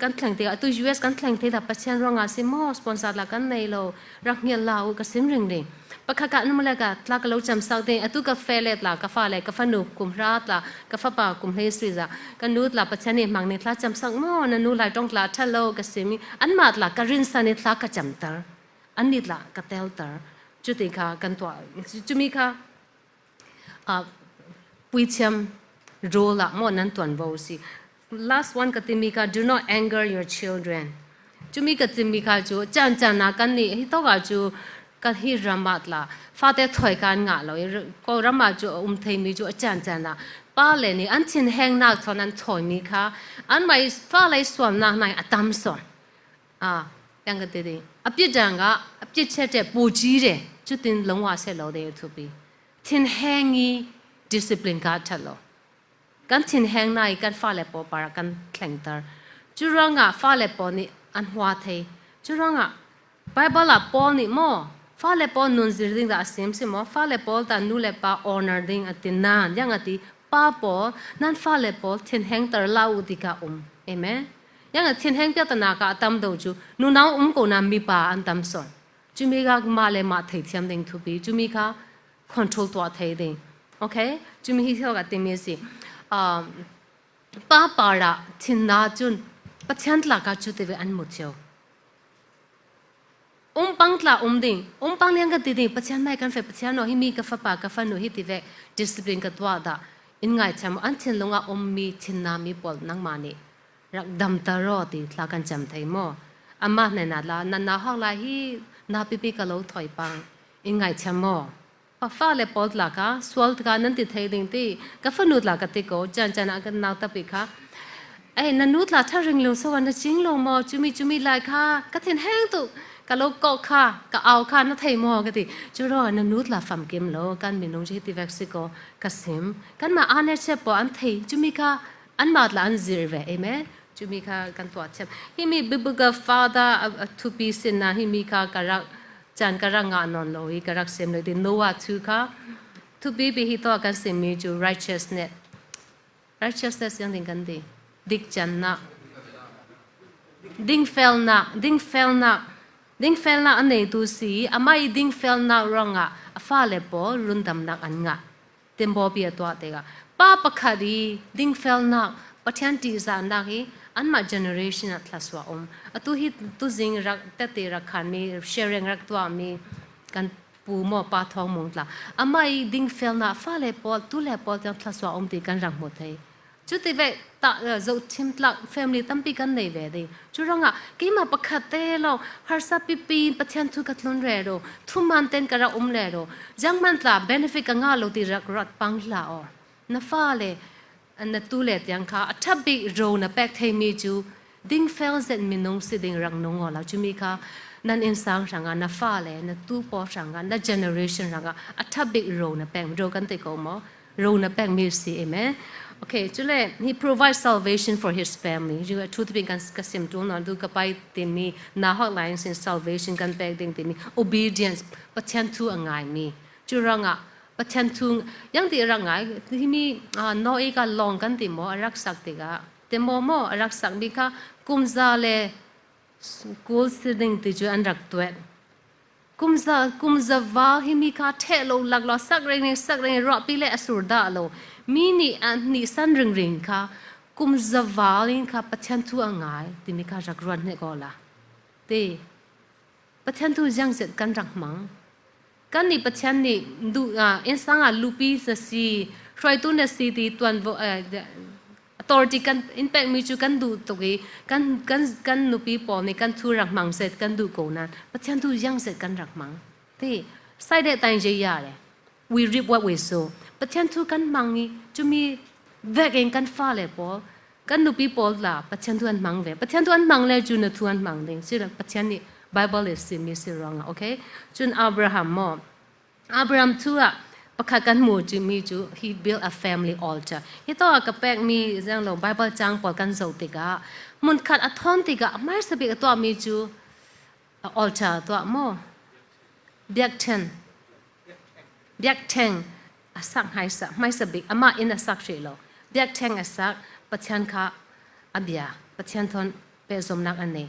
กันแข่งเตะตัว US กันแข่งเตะปัจจัยรองกับเซมอสปอนเซอร์ละกันในเรารักเงียลาวกับเซมริงเดงปะกันนั่นมาเลยกับลากเราจำสักเดงตัวกาแฟเล็ดละกาแฟอะไรกาแฟนุกุมราดละกาแฟป่ากุมเฮสริจ้ะกันนูดละปัจจัยนี่มังนี่ลาจำสักโม่นันนูไลต้องลาทัลโลกับเซมิอันมาดละกันรินสันนี่ลากจำเตอร์อันนี้ละกับเตลเตอร์จุดที่ค่ะกันตัวจุดมีค่ะปุยเชียมโรละโม่นั้นตัวนั้นบอกสิ last one กับที่มีค่ะ do not anger your children จุดมีกับที่มีค่ะจูจันนักกันนี่ที่ต้องการจูกันที่รามัดละฟ้าแต่ถอยกันงะเราก็รามัดจูเทมีจูจันนะป้าเลยนี่อันทิ้งแห้งนักเท่านั้นถอยมีค่ะอันไม่ฟ้าเลยส่วนนักในอัตมส่วนยังก็ดีอับยิ่งจังก็อับยิ่งเช่นเด็กปูจีเร่จุดที่ลงว่าเสร็จแล้วเดี๋ยวทุบีทิ้งแห้งนี้ discipline การทัดแล้วกันทิ้งแห้งในกันฟ้าเลยปอปาร์กันแข่งตาจุดรังอ่ะฟ้าเลยปอนี่อันหัวเทจุดรังอ่ะไบเบิลอ่ะปอนี่มั่วฟ้าเลยปอนุนซิริงละเซมซิมั่วฟ้าเลยปอแต่นูเลยปา honor ดิ้งอัตินานยังอัติป้าปอนั่นฟ้าเลยปอทิ้งแห้งตาลาอุติกาเอเมยังทิ้งแห้งเปียตนากาตามดูจูนูน้ากูนามีป่าอันตามสอนจุมีกามาเลยมาเทียมดิ่งทุบีจุมีกา control ตัวเทียดิ่งโอเคจุมีที่เขากับติมีสิป้าปาระทิ้งนาจุนปัจจัยหลักก็จุดที่อันมุดเชียวปังตลาดิ่งปังเลี้ยงกันดิ่งปัจจัยไม่กันเฟปัจจัยโนฮิมีกับฟ้าปากกับฟ้าโนฮิติเว discipline กับตัวด่าอินไงจำอันทิ้งลงอ่ะมีทิ้งนามีบอลนังมานี่รักดำตารอดีลากันจำไทยมั่วอามาในนาลานันนาห้องลาฮีนาปิปิกะโลถอยปังอิงไงชะมั่วป้าฟ้าเลยปอดลากาสวอลต์การนั่นติดไทยดิ่งตีก็ฝนุดลากติโกจันอากันนาวตะปิค่ะนันนุดลาถ้าเริงลงสวรรค์จริงลงมั่วจุมีลายค่ะก็ทิ้งแห้งตุกะโลกค่ะกะเอาค่ะนั่นไทยมั่วก็ติจุรอนันนุดลาฟัมเกมโลกันมีน้องเจติเว็กซิโกกัสซิมกันมาอันเนเชปออันไทยจุมีค่ะอันมาดลาอันซิร์เวเอเมจุมีค่ะกันตัวเช่นฮิมีบิบุกฟาดาทุบีสินนะฮิมีค่ะกระจันกระงานนโลยกระเสมเลยดิโนวาทุค่ะทุบีบิฮิตัวกันเสมีจู righteousness ยังดิ่งกันดีดิกจันนะดิ่งเฟลนะอันไหนดูสิอาไม่ดิ่งเฟลนะรังอ่ะฟ้าเล็บอรุนดำนักอันงะเต็มบอบีตัวเด็กป้าปะคดีดิ่งเฟลนะปัจจัยที่จะนักอันมา generation อัตลักษณ์ว่าตุจิงรักเตรักขันมี sharing รักตัวมีกันปูหม้อปลาทองมุงละอาไม่ดิ่งเฟลนะฟ้าเล็บอตุเล็บออัตลักษณ์ว่าตีกันรักหมดเลยจุดที่เวตาจะทิมตลัก family ตั้มปีกันในเวดีจุดรังอ่ะกี่มาปะคัดเตะเราฮาร์สับปีปัจจัยทุกัดล้นเร่ทุมันเต้นกระอุ้มเร่จังมันตลา benefit กันง่าเราตีรักรัดปังละอ๋อน้าฟ้าเลยอันนั้นตู้เล็ดยังค่ะทับบิโรนะแปกเทมีจูดิ่งเฟลเซนมินงสิดิ่งรังนงอ๋อแล้วจูมีค่ะนั่นอินสังสังกันน้าฟ้าเลยนั่นตู้ปอสังกันนั่น generation สังกันทับบิโรนะแปกโรกันติโกมอโรนะแปกมิวสิเอเมOkay, Chule, he provides salvation for his family. You truth being kasim tu na du kapai timi na hotlines in salvation kan pek ding timi obedience patyan tu angai mi. Churanga patyan tu yang ti rangai timi no e ka long kan timo arak sak tiga. Timo mo arak sak mi ka kumzale kul siding ti ju an rak tuet. Kumza va himi ka thelo laglo sak ring ro pile asurda lo. Mini and ni san ring ka kum zavalin ka patyantu angai ti mi ka rakran ne gola te patyantu jang set kan rakmang kan ni patyan ni du insanga lupi sa si try to na si ti tuan vo authority kan impact mi chu kan du to ge kan nupi po ni kan thu rakmang set kan du ko na patyantu jang set kan rakmang te sai de tai je ya le we reap what we sowปัจจัยทุกันมังนี่จะมีแวกเองกันฟ้าเลยปอกันดูปีปอละปัจจัยทุกันมังเวปัจจัยทุกันมังเลยจุนทุกันมังเด้งสิละปัจจัยนี้ Bible เลยสิมีสิรองอ่ะโอเคจุนอับราฮัมมออับราฮัมทัวประกาศกันหมู่จุมีจู he built a family altar ที่ตัวกับแปกมีเรื่องเรา Bible จังปอกันโจติกะมุนขัดอัทอนติกะไม่สบิกตัวมีจู altar ตัวมอเดียกเทน เบียกแทงสักให้สักไม่สบิกอามาอินสักชีโลเบียกแทงสักปัจจันค่ะอาเบียปัจจันทนเป็นสมนักอันนี้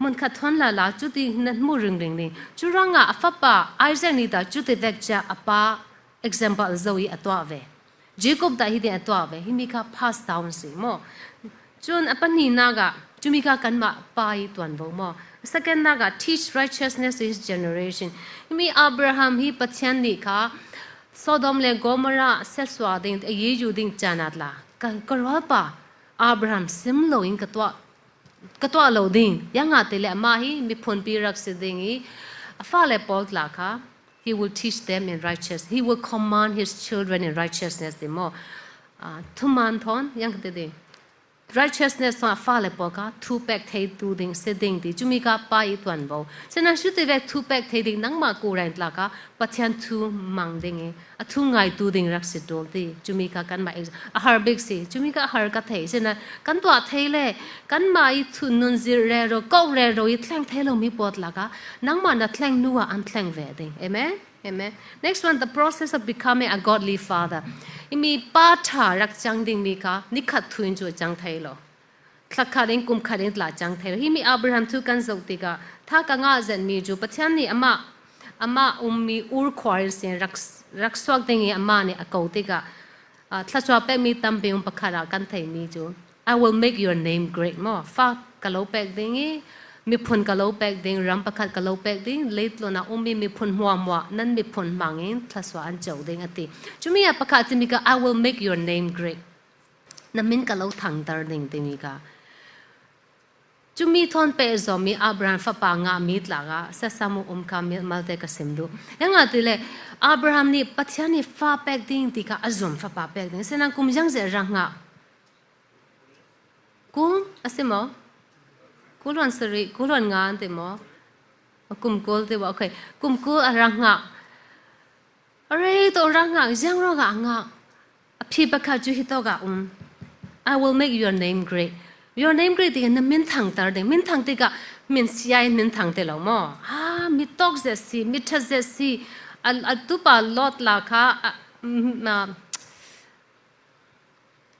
มันขัดทนละจุดที่นั่นมูริงนี่จุรังอ่ะฟ้าป่าไอเซนี่ตาจุดที่เวกจะอาป้า example โซอีอัตวาเวเจคอบตาฮิดีอัตวาเวฮิมิกา pass down สิโมจนอปันนีนากะจุมิกากันมาปายตัวนโวโม second นากะ teach righteousness to his generation ฮิมิอับราฮัมฮิปัจจันนี่ค่ะโซโดมเลโกมราเซสวาดิงเยจูดิงจานัดละกรวป่าอับราฮัมซิมโลอิงกตัวโลดิงยังอาติเลมาฮิมีพลปีรักสิดิงฮีฟ้าเลปอลต์ละค่ะ He will teach them in righteousness. He will command his children in righteousness. The more, tuman thon yang tede. Righteousness sa fale poka two pack thei tu ding seding di chumika pa I tuan bo. Sena shute vek two pack thei ding nang ma ko rain tlaka pathian thu mang ding e. A thu ngai tu ding rak sit dol di chumika kan ma a har big si chumika har ka thei sena kan twa thei le kan ma I thu nun zir re ro ko re ro I thleng thei lo mi pot laka nang ma na thleng nuwa an thleng ve ding. Amen. Amen. Next one, the process of becoming a godly father. Imi patha rak chang ding mi ka nikhat thuin chu chang thai lo. Thlakharing kum kharing tla chang thai lo. Himi Abraham thu kan zauti ka tha ka nga zen mi ju pathian ni ama ummi ur khwarin sin rak swak ding I ama ni akauti ka thlachwa pe mi tam beum pakhara kan thai mi ju. I will make your name great mo. Fa kalo pek ding Iมีพลกะโลแปกดิงรัมประคัดกะโลแปกดิงเลตโลนะมีพลหัวมัวนั่นมีพลมังเองทศวรรษเจ้าดิงอติจุมีประคัดจิมิกา I will make your name great นั่นมินกะโลทังตาดิงติมิกาจุมีทอนเปซอมีอับราฮัมฟ้าปางามีตลากาเสสามุคามีมาเตกสิมดูยังไงติเลอับราฮัมนี่ปัจจัยนี่ฟ้าแปกดิงติกาอซุมฟ้าปาแปกดิงเสนังกุมยังเจรังงากุมอสิโมKulon seri, kulon ngan te mo. Kumkul te mo, okay. Kumkul arang nga. Aray to arang nga, jang ro nga. Api baka ju hito ga I will make your name great. Your name great te na min thang tar ding. Min thang te ka min siyay min thang te lo mo. Mi tok zet si, mi thazet si. Al tu pa lot la ka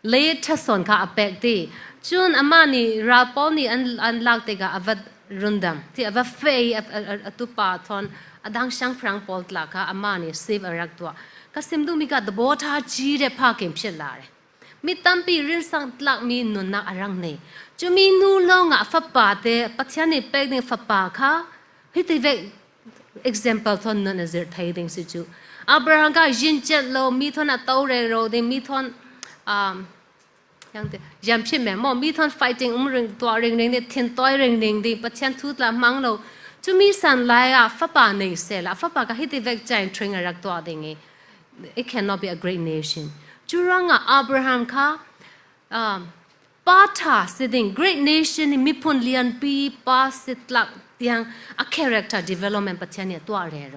le thason ka apek te. Jun amani rapol ni an lag tega avad rundam ti ava fei atupa thon adang sang prang pol tlaka amani save arak twa kasim du mi ka the botha ji de pha kem phit la re mi tampi rin sang tlak mi nun na arang ne chumi nu longa fa pa te pathian ni pek ni fa pa kha hiti ve example thon nun azir thai ding si chu Abraham ka yin chet lo mi thon a taw re ro de mi thonยามชิมแม่หมอมีทอนไฟจริงริงตัวริงนี่ทิ้งตัวริงดีปัจจัยทุตละมังเราจะมีสันไลฟ้าป่าในเสละฟ้าป่าก็ให้ที่เวกใจทริงรักตัวดิ่ง it cannot be a great nation จุรังอับราฮัมค่ะป้าท่าสิดิ่ง great nation มีพลเลียนปีป้าสิตลักยัง a character development ปัจจัยเนี่ยตัวเร่อ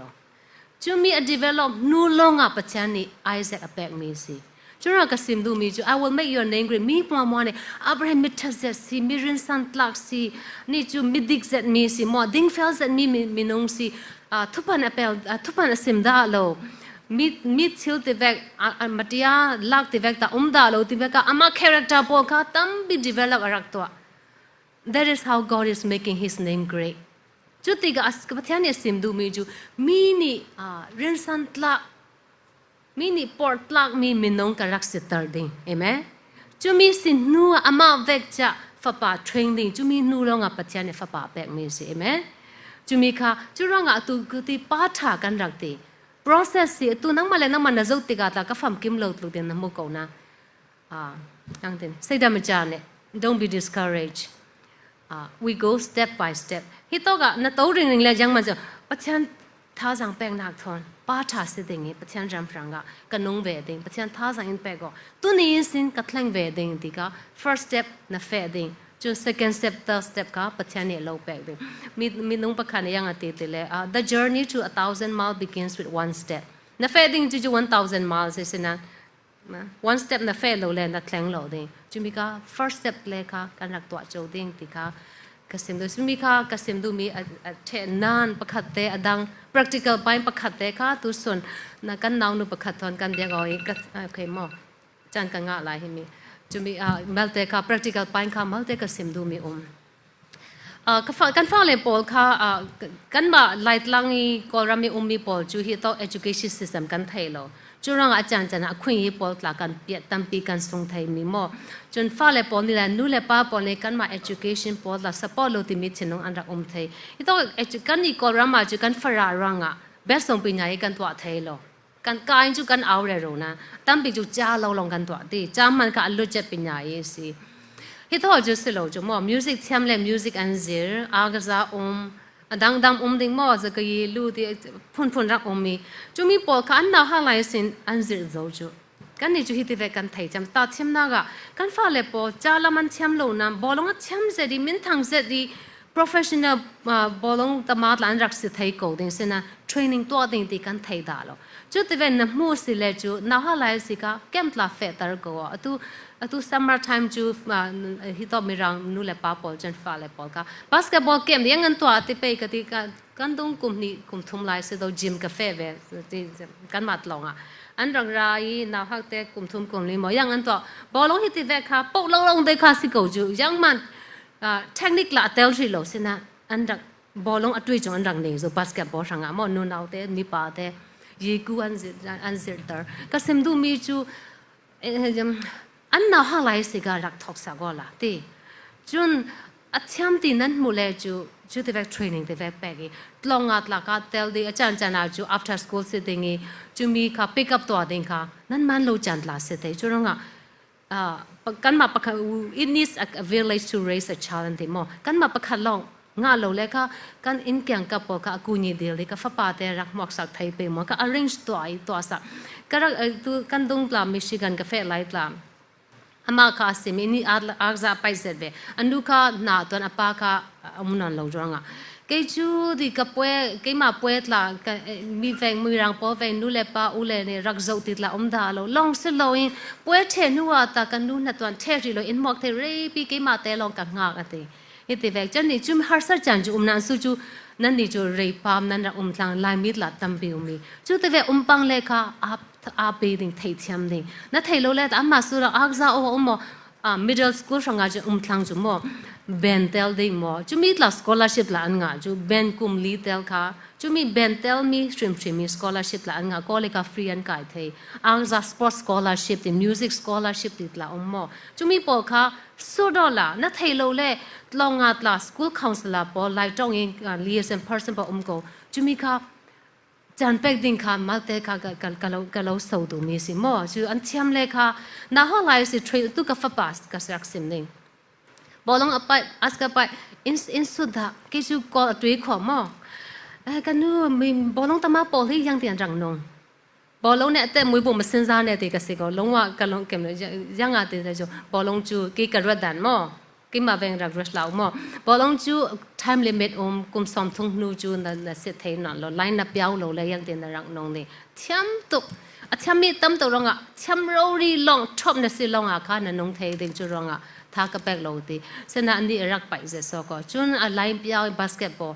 จะมี a develop นู่ลงปัจจัยนี้ Isaac แปลกมีสิจุรังก็สิมดูมีจู I will make your name great มีมัวเนี่ยอับราฮัมมิทัซซีมีรินสันตลักซีนี่จูมิดิกเซตมีสิมัวดิ้งเฟลเซตมีนงซีทุกพันอเปลทุกพันสิมดาโลมีทิลติเวกมาติยาลักติเวกตาดาโลติเวกอามาคาแรคเตอร์พอลค่ะตั้มบี develop รักตัว that is how God is making His name great จุดที่ก็กับที่นี่สิมดูมีจูมีนี่รินสันตลักมีนี่ปอร์ตลักมีมินงการักษาตร์ดิ่งเห็นไหมจูมีสินูอามาเวกจะฟ้าป่าเทรนดิ่งจูมีนูลงปัจจัยเนี่ยฟ้าป่าแบกมีสิเห็นไหมจูมีค่ะจูรังตุกุติป้าถากันรักตี process สิตุนังมาเลยนังมันน่าจะติกาตากระฟำกิมโลดลูกเดียนน้ำมุกเอานะยังเด่นใส่ดำจานเนี่ย don't be discouraged we go step by step ฮิตโตกะนัตโตริงเลยยังมันจะปัจจัยท่าสังแปลงหนักทอนป้าท่าสิดิ่งปัจจัยจำพรังกะกันนงเวดิ่งปัจจัยท่าสังอินแปลก็ตัวนี้สินกัดแหลงเวดิ่งติกา first step น่ะเฟดิ่งจน second step third step กะปัจจัยเนี่ยเราแปลดิ่งมีนงประคันยังอติติเลย the journey to 1,000 miles begins with one step น่ะเฟดิ่งจู่ 1,000 miles สินะ one step น่ะเฟเราเลยน่ะแหลงเราดิ่งจู่มีกะ first step เลยค่ะการรักตัวโจดิ่งติกา กษมดูมีค่ะกษมดูมีเทนานประคัตเตอดัง practical ไปประคัตเตค่ะตุส่วนนักกันนาวนุประคัตทอนกันเดียกเอาก็โอเคมั้งจันกันงะอะไรให้มีจะมีมัลเตค่ะ practical ไปค่ะมัลเตกษมดูมีกันฟ้าเลยปอลค่ะกันบ่ไล่ลังอีกอรามีมีปอลจูฮิตเอา education system กันไทยแล้วจุรังอาจารย์จะนะคุยยี่ปอลตลากันเปียตัมปีกันส่งไทยมีมั้งจนฟ้าเลยปอลนี่แหละนู่นเลยป้าปอลเลยกันมา education ปอลละ support โลติมิตรเชนงอันรักไทยอีตัวกันอีกอรามาจูกันฟารารังอ่ะเบสส่งปีไหนกันตัวไทยแล้วกันกายจูกันเอาเลยรู้นะตั้มปีจูจ้าเราลงกันตัวดีจ้ามันก็อัลลุจะปีไหนสิฮิตเอาจุดสิโลจุ่มมิวสิกเทียมเลยมิวสิกอันเซอร์อากาซาดังดิ่งมั่วจะก็ยีลูที่พุ่นรักมีจุ่มีปอลกันน่าหาไลซินอันเซอร์จูกันนี่จุฮิตเวกันไทยจำตาเทียมน่าก็กันฟ้าเลยปอจ้าละมันเทียมโลนะบอลงเทียมเสดีมินทังเสดี professional บอลงตมาตลันรักสิไทยกูดิ่งเสนะ training ตัวดิ่งที่กันไทยด่าแล้วจุดที่เป็นน้ำมูสิเลจูน่าหาไลสิกะเก็มตลาเฟตร์กูtu summer time ju hito mirang nu le pa pol chen fa le pol ka basketball game yang an to ati pe ka ti kan dong kum thum lai se do gym cafe ve ti kan mat long a an rang rai na hak te kum li mo yang an to bolong hiti ve kha pok long de kha si ko ju yang man technique la tel ri lo se na an rak bolong atwi jong an rang ne zo basketball sang a mo nu nau te mi pa te yi ku an zir tar ka sem du mi chuอันน่าหาไลสิการักทอกสักก็ละที่จนอาจารย์ที่นั้นมูเลจูที่เวกเทรนนิ่งที่เวกแปกีลองอัดลักเตลดีอาจารย์จะน่าจู after school สิดิ่งจูมีค่ะ pick up ตัวดิ่งค่ะนั้นมันรู้จันทร์ละสิที่จูรงกันมาประคัน it needs a village to raise a child ที่มั้งกันมาประคันลองงาเราเลยค่ะกันอินเกียงกับปอกกูนี่เดียวเลยก็ฟ้าป่าแต่รักมอกสักไทยไปมั้งก็ arrange ตัวสักก็รักตัวกันตรงปลามิชิกันกาแฟไลท์ปลาอามาค่ะสิมินี่อาจจะไปเสร็จเว้อันดูค่ะหน้าตัวน่ะป้าค่ะมุนันเราจังอ่ะเกจูดีกับป่วยเกมาป่วยตลามีแฟงมีรังปอแฟงนู่นเลยป้าอุเลเนี่ยรักจะติดละดาเราลองสิเราอินป่วยเทนัวตากันนู่นน่ะตัวเทริโลอินหมอกเทเรปีเกมาเตลองกันงากอะไรฮิตเวกจันนี่จุ่มฮาร์สัจจันจูนันสุจูนั่นนี่จูเรปามนั่นรักทางลายมิดละตั้มบิวมีจูเตเวปังเลยค่ะอาเบดิงไทยเทียมดิ่งนั่นไทยโลเลตอามาสุระอากซาโอมmiddle school ช่างอาจจะทางจุ่มเบนเทลดิ่งจุ่มมีตลาด scholarship ละอันงาจุ่มเบนคุมลีเทลค่ะจุ่มมีเบนเทลมีสตรีมมี scholarship ละอันงาก็เลยก็ฟรีอันกายไทยอากซา sports scholarship ติ music scholarship ติดละจุ่มมีปอค่ะสุดละนั่นไทยโลเลลองอัดละ school counselor ปอไล่จ้องเอง liaison person ปอก็จุ่มมีค่ะจันเป็กดิ่งค่ะมาเตะค่ะกันเราสู้ดูมีสิมั้งจู่อันเทียมเลยค่ะน่าหาไลสิเทรดตุกฟ้าปัสกับสักสิ่งหนึ่งบอลงไปอัสกับไปอินสุดากิจูก็ตัวขอมั้งกันนู้มีบอลงตมาปอลี่ยังเตียนรังนงบอลงเนี่ยแต่มวยบุ๋มสินซาเนี่ยตีกับสิก็ลงว่ากันลงเก็บเลยยังอาตีแต่จู่บอลงจู่กี่กระดันมั้งกี่มาเวงรักรักเหล่ามั้งบอลงจู่ time limit กุมสอมทุ่งนูจู่นั่นเสร็จเท่านั้นเราไล่นับยาวเราเลยยังเตียนรังนงนี่เทียมตุกเทียมมีตั้มตัวรองอ่ะเทียมเราดีลองชอบเนี่ยสิลองอ่ะค่ะนั่นนงเทดิ่งจู่รองอ่ะท่ากระเปกเราตีเส้นอันนี้รักไปเสียสก็จู่ไล่ยาวบาสเกตบอล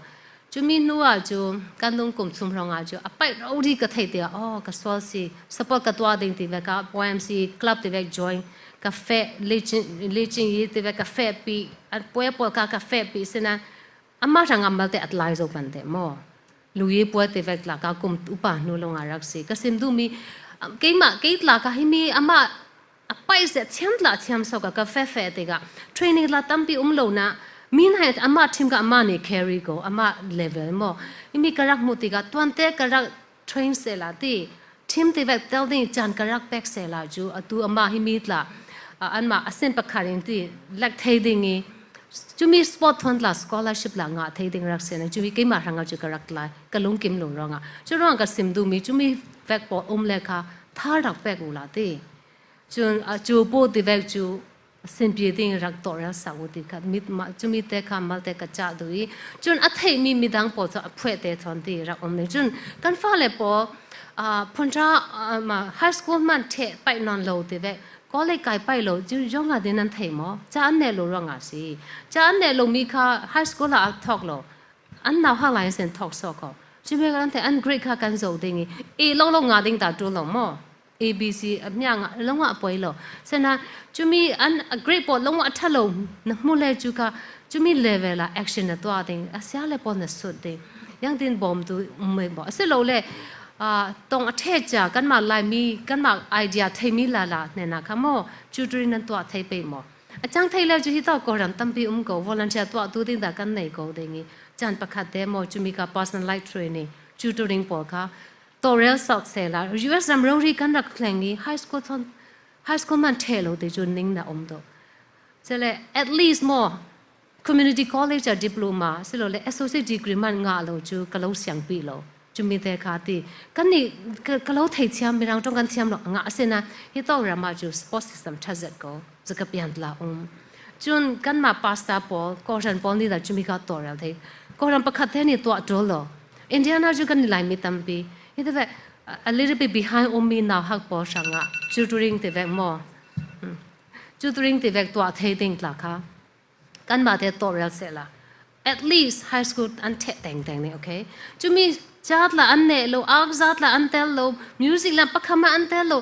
จู่มีนัวจู่กันตรงกุมสุ่มรองอ่ะจู่ไปเราดีก็เทียอ๋อก็สวอสิสปอร์ตกับตัวดิ่งตีเวกับ YMC คลับตีเวก joinกาแฟลิจิงยี่ตีเวกกาแฟปีอันป่วยปวดกาแฟปีเส้นนั้นอามาจังอามาเตะอัดไลน์โจกันเตะมั้งลุยป่วยตีเวกหลักกุมอุปานูลงอารักสิก็ซิมดูมีเกี่ยหลักให้มีอามาไปเสร็จเทียมหลักเทียมสกัดกาแฟตีกะเทรนนิ่งหลักตั้มปีโลนะมีนายอามาทีมกับอามาเนี่ยแคริโกอามาเลเวลมั้งมีกระรักมุติกะตัวนเตะกระรักเทรนเซลาตีทีมตีเวกเตลดิ้งจันกระรักแบกเซลาจูตัวอามาให้มีหลักอันมาเส้นประคารินที่เล็กเทดิ่งจูมีสปอร์ตทันหลักสกอลาร์ชิพหลังอ่ะเทดิ่งรักเสียนะจูมีกี่มาทางอ่ะจูกรักไล่กะลุงกิมหลงร้องอ่ะจูร้องกับซิมดูมีจูมีแบกปอเลค่ะท่ารักแบกอุลาตีจูปูติแบกจูสินปีดิ่งรักต่อรักสาวติค่ะมิดมาจูมีเตะค่ะมาเตะกระจาดุยจูอัฐิมีดังปอจะเพื่อเตะทันทีรักเลยจูกันฟ้าเลยปอพนจ้ามาไฮสคูลมันเทไปนอนโลติแบก ก็เลยกลายไปโลจู่ย่องอ่ะเดินนั่นเทมอจะอันเนโลร้องอ่ะสิจะอันเนโลมีค่ะไฮสคูลละทอกโลอันน่าหาหลายเซนทอกสอกจู่มีกันแต่อันเกรดค่ะกันโจดิ่งลงงาดิ่งตาดูลงมอABC เนี่ยงลงอ่ะป่วยโลเสนาจู่มีอันเกรดปอดลงอ่ะทัลโลนักมูเลจู่ค่ะจู่มีเลเวลละแอคชั่นตัวดิ่งอาเซียเลปอนนัสสุดดิ่งยังดินบอมตัวไม่บอกเสโลเลยตรงอัธเทจกันมาลายมีกันมาไอเดียเทมิลาลาเนี่ยนะคะโมจูดรินันตัวเทไปหมอจังเทเลจูฮิตากอรันตั้มปีก็วอลันเทียตัวตัวดิ้งแต่กันไหนก็ได้งี้จันประคัดเดโมจูมีกับ personalized training จูดริงปอค่ะตัวเรียลสอกเซล่า US รำร้องรีกันรักแข่งงี้ high school มันเทโลแต่จูนิ่งนะตัวเสร็จเลย at least more community college ดิปโลมาเสร็จเลย associate degree มันงาโลจูกะโลเสียงปีโลจุมีแต่ขาตีกันนี่ก็เราไทยเทียมไม่เราต้องการเทียมหรอกงะเสนาที่ต้องเรามาจู sport system ทัศน์ก็จะกับยันละจุนกันมาพาสต้าปอก็รันปอนี่แต่จุมีก็ตัวเราที่ก็รันประคัดเท่านี้ตัวโจโลอินเดียน่าจูกันนี่ลายมีตั้มปีนี่แต่แบบ a little bit behind มีน่าหักปอสังะจูตุริงแต่แบบมอจูตุริงแต่แบบตัวเทติงหลักค่ะกันมาแต่ตัวเราเสร็จละ at least high school อันเทแต่งนี่โอเคจุมีจัดละอันเนโลอักจัดละอันเทลโลมิวสิกละปักขมาอันเทลโล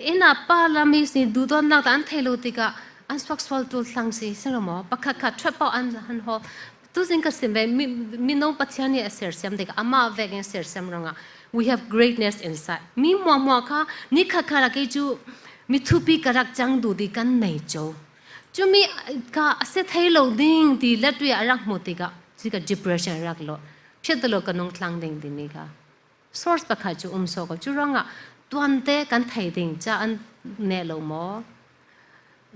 อินาปาลามิสนี่ดูตอนนักอันเทลโลติกาอันสปักสวอลตัวสังสีใช่หรอหมอปักขัดทรัพย์อันหอตัวสิ่งก็สิ่งแบบมีน้องปัจจัยนี่เสียเสียมเด็กอามาเวกันเสียเสียมรงwe have greatness inside มีมัวค่ะนี่ขัดละกี่จูมีทุบีกระดักจังดูดีกันไม่โจจูมีก็เสียเทลโลดิ้งดีเล็ดด้วยรักหมดติกาสิกา depression รักโลเชื่อตลอดกันน้องคลังดิ่งดินี่ค่ะ source ประคัดจูสก็จูรังตัวอันเตกันไทยดิ่งจะอันเนลโม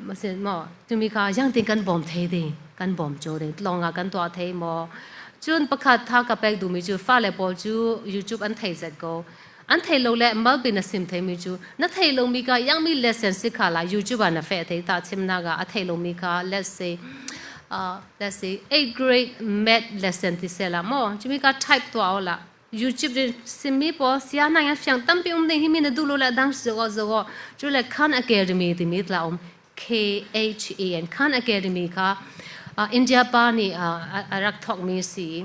มาเสร็จหมอจูมีค่ะยังดิ่งกันบอมไทยดิ่งกันบอมโจดิ่งลองกันตัวไทยหมอจูนประคัดท่ากับแบกดูมีจูฟ้าเลยพอจู YouTube อันไทยเสร็จก็อันไทยลงแล้วมาเป็นนักสิมไทยมีจูนักไทยลงมีค่ะยังมี lesson สิค่ะละ YouTube อันเฟะไทยตาชิมนากะอันไทยลงมีค่ะ let's say 8th grade math lesson ที่เสร็จละหมอจะมีการ type ตัวเอาละ YouTube de simi po sia na yang fiang tampi de himi na dulo la dang zo jo le Khan Academy de mi la KHAN Khan Academy ka India pa ni arak thok mi si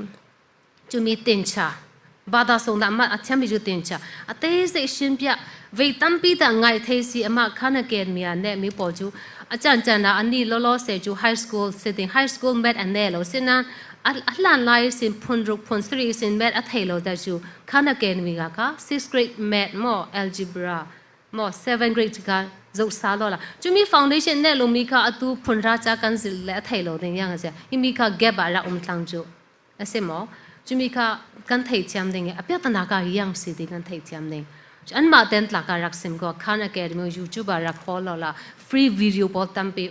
chu mi tincha bada song da ma acham mi ju tincha ate se shin pya vei tampi da ngai thei si ama Khan Academy ne mi po ju achan chan na ani lo lo se ju high school sitting high school math and ne lo sina Atlan lai sin punruk pun sri sin math athelo da ju Khan Academy ka 6th grade math mo algebra mo 7th grade ka zo sa lo la chu mi foundation ne lo mi ka atu punra cha kan sil le athelo de yang ja hi mi ka gap ba ra tlang ju ase mo chu mi ka kan thai cham de apya tana ka yang si de kan thai cham de an ma ten tla ka rak sim ko Khan Academy YouTube ba rak khol la free video po tam pe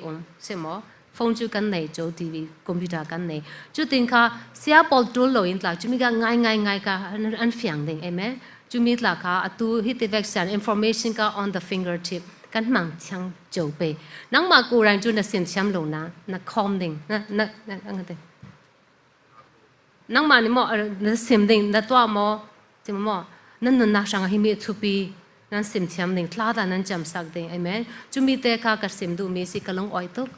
se mo phone chu kan nei jo TV computer kan nei chu tin kha sia pol tul lo in tla chu mi ka ngai ka an fiang ding amen chu mi tla kha atu hit the vaccine information ka on the fingertip kan mang chang jo pe nang ma ku ran chu na sim cham lo na khom ding na ngate nang ma ni mo na sim ding na twa mo tim mo nan na sang hi mi thu pi nan sim cham ding tla da nan cham sak ding amen chu mi te kha ka sim du mi si kalong oi tok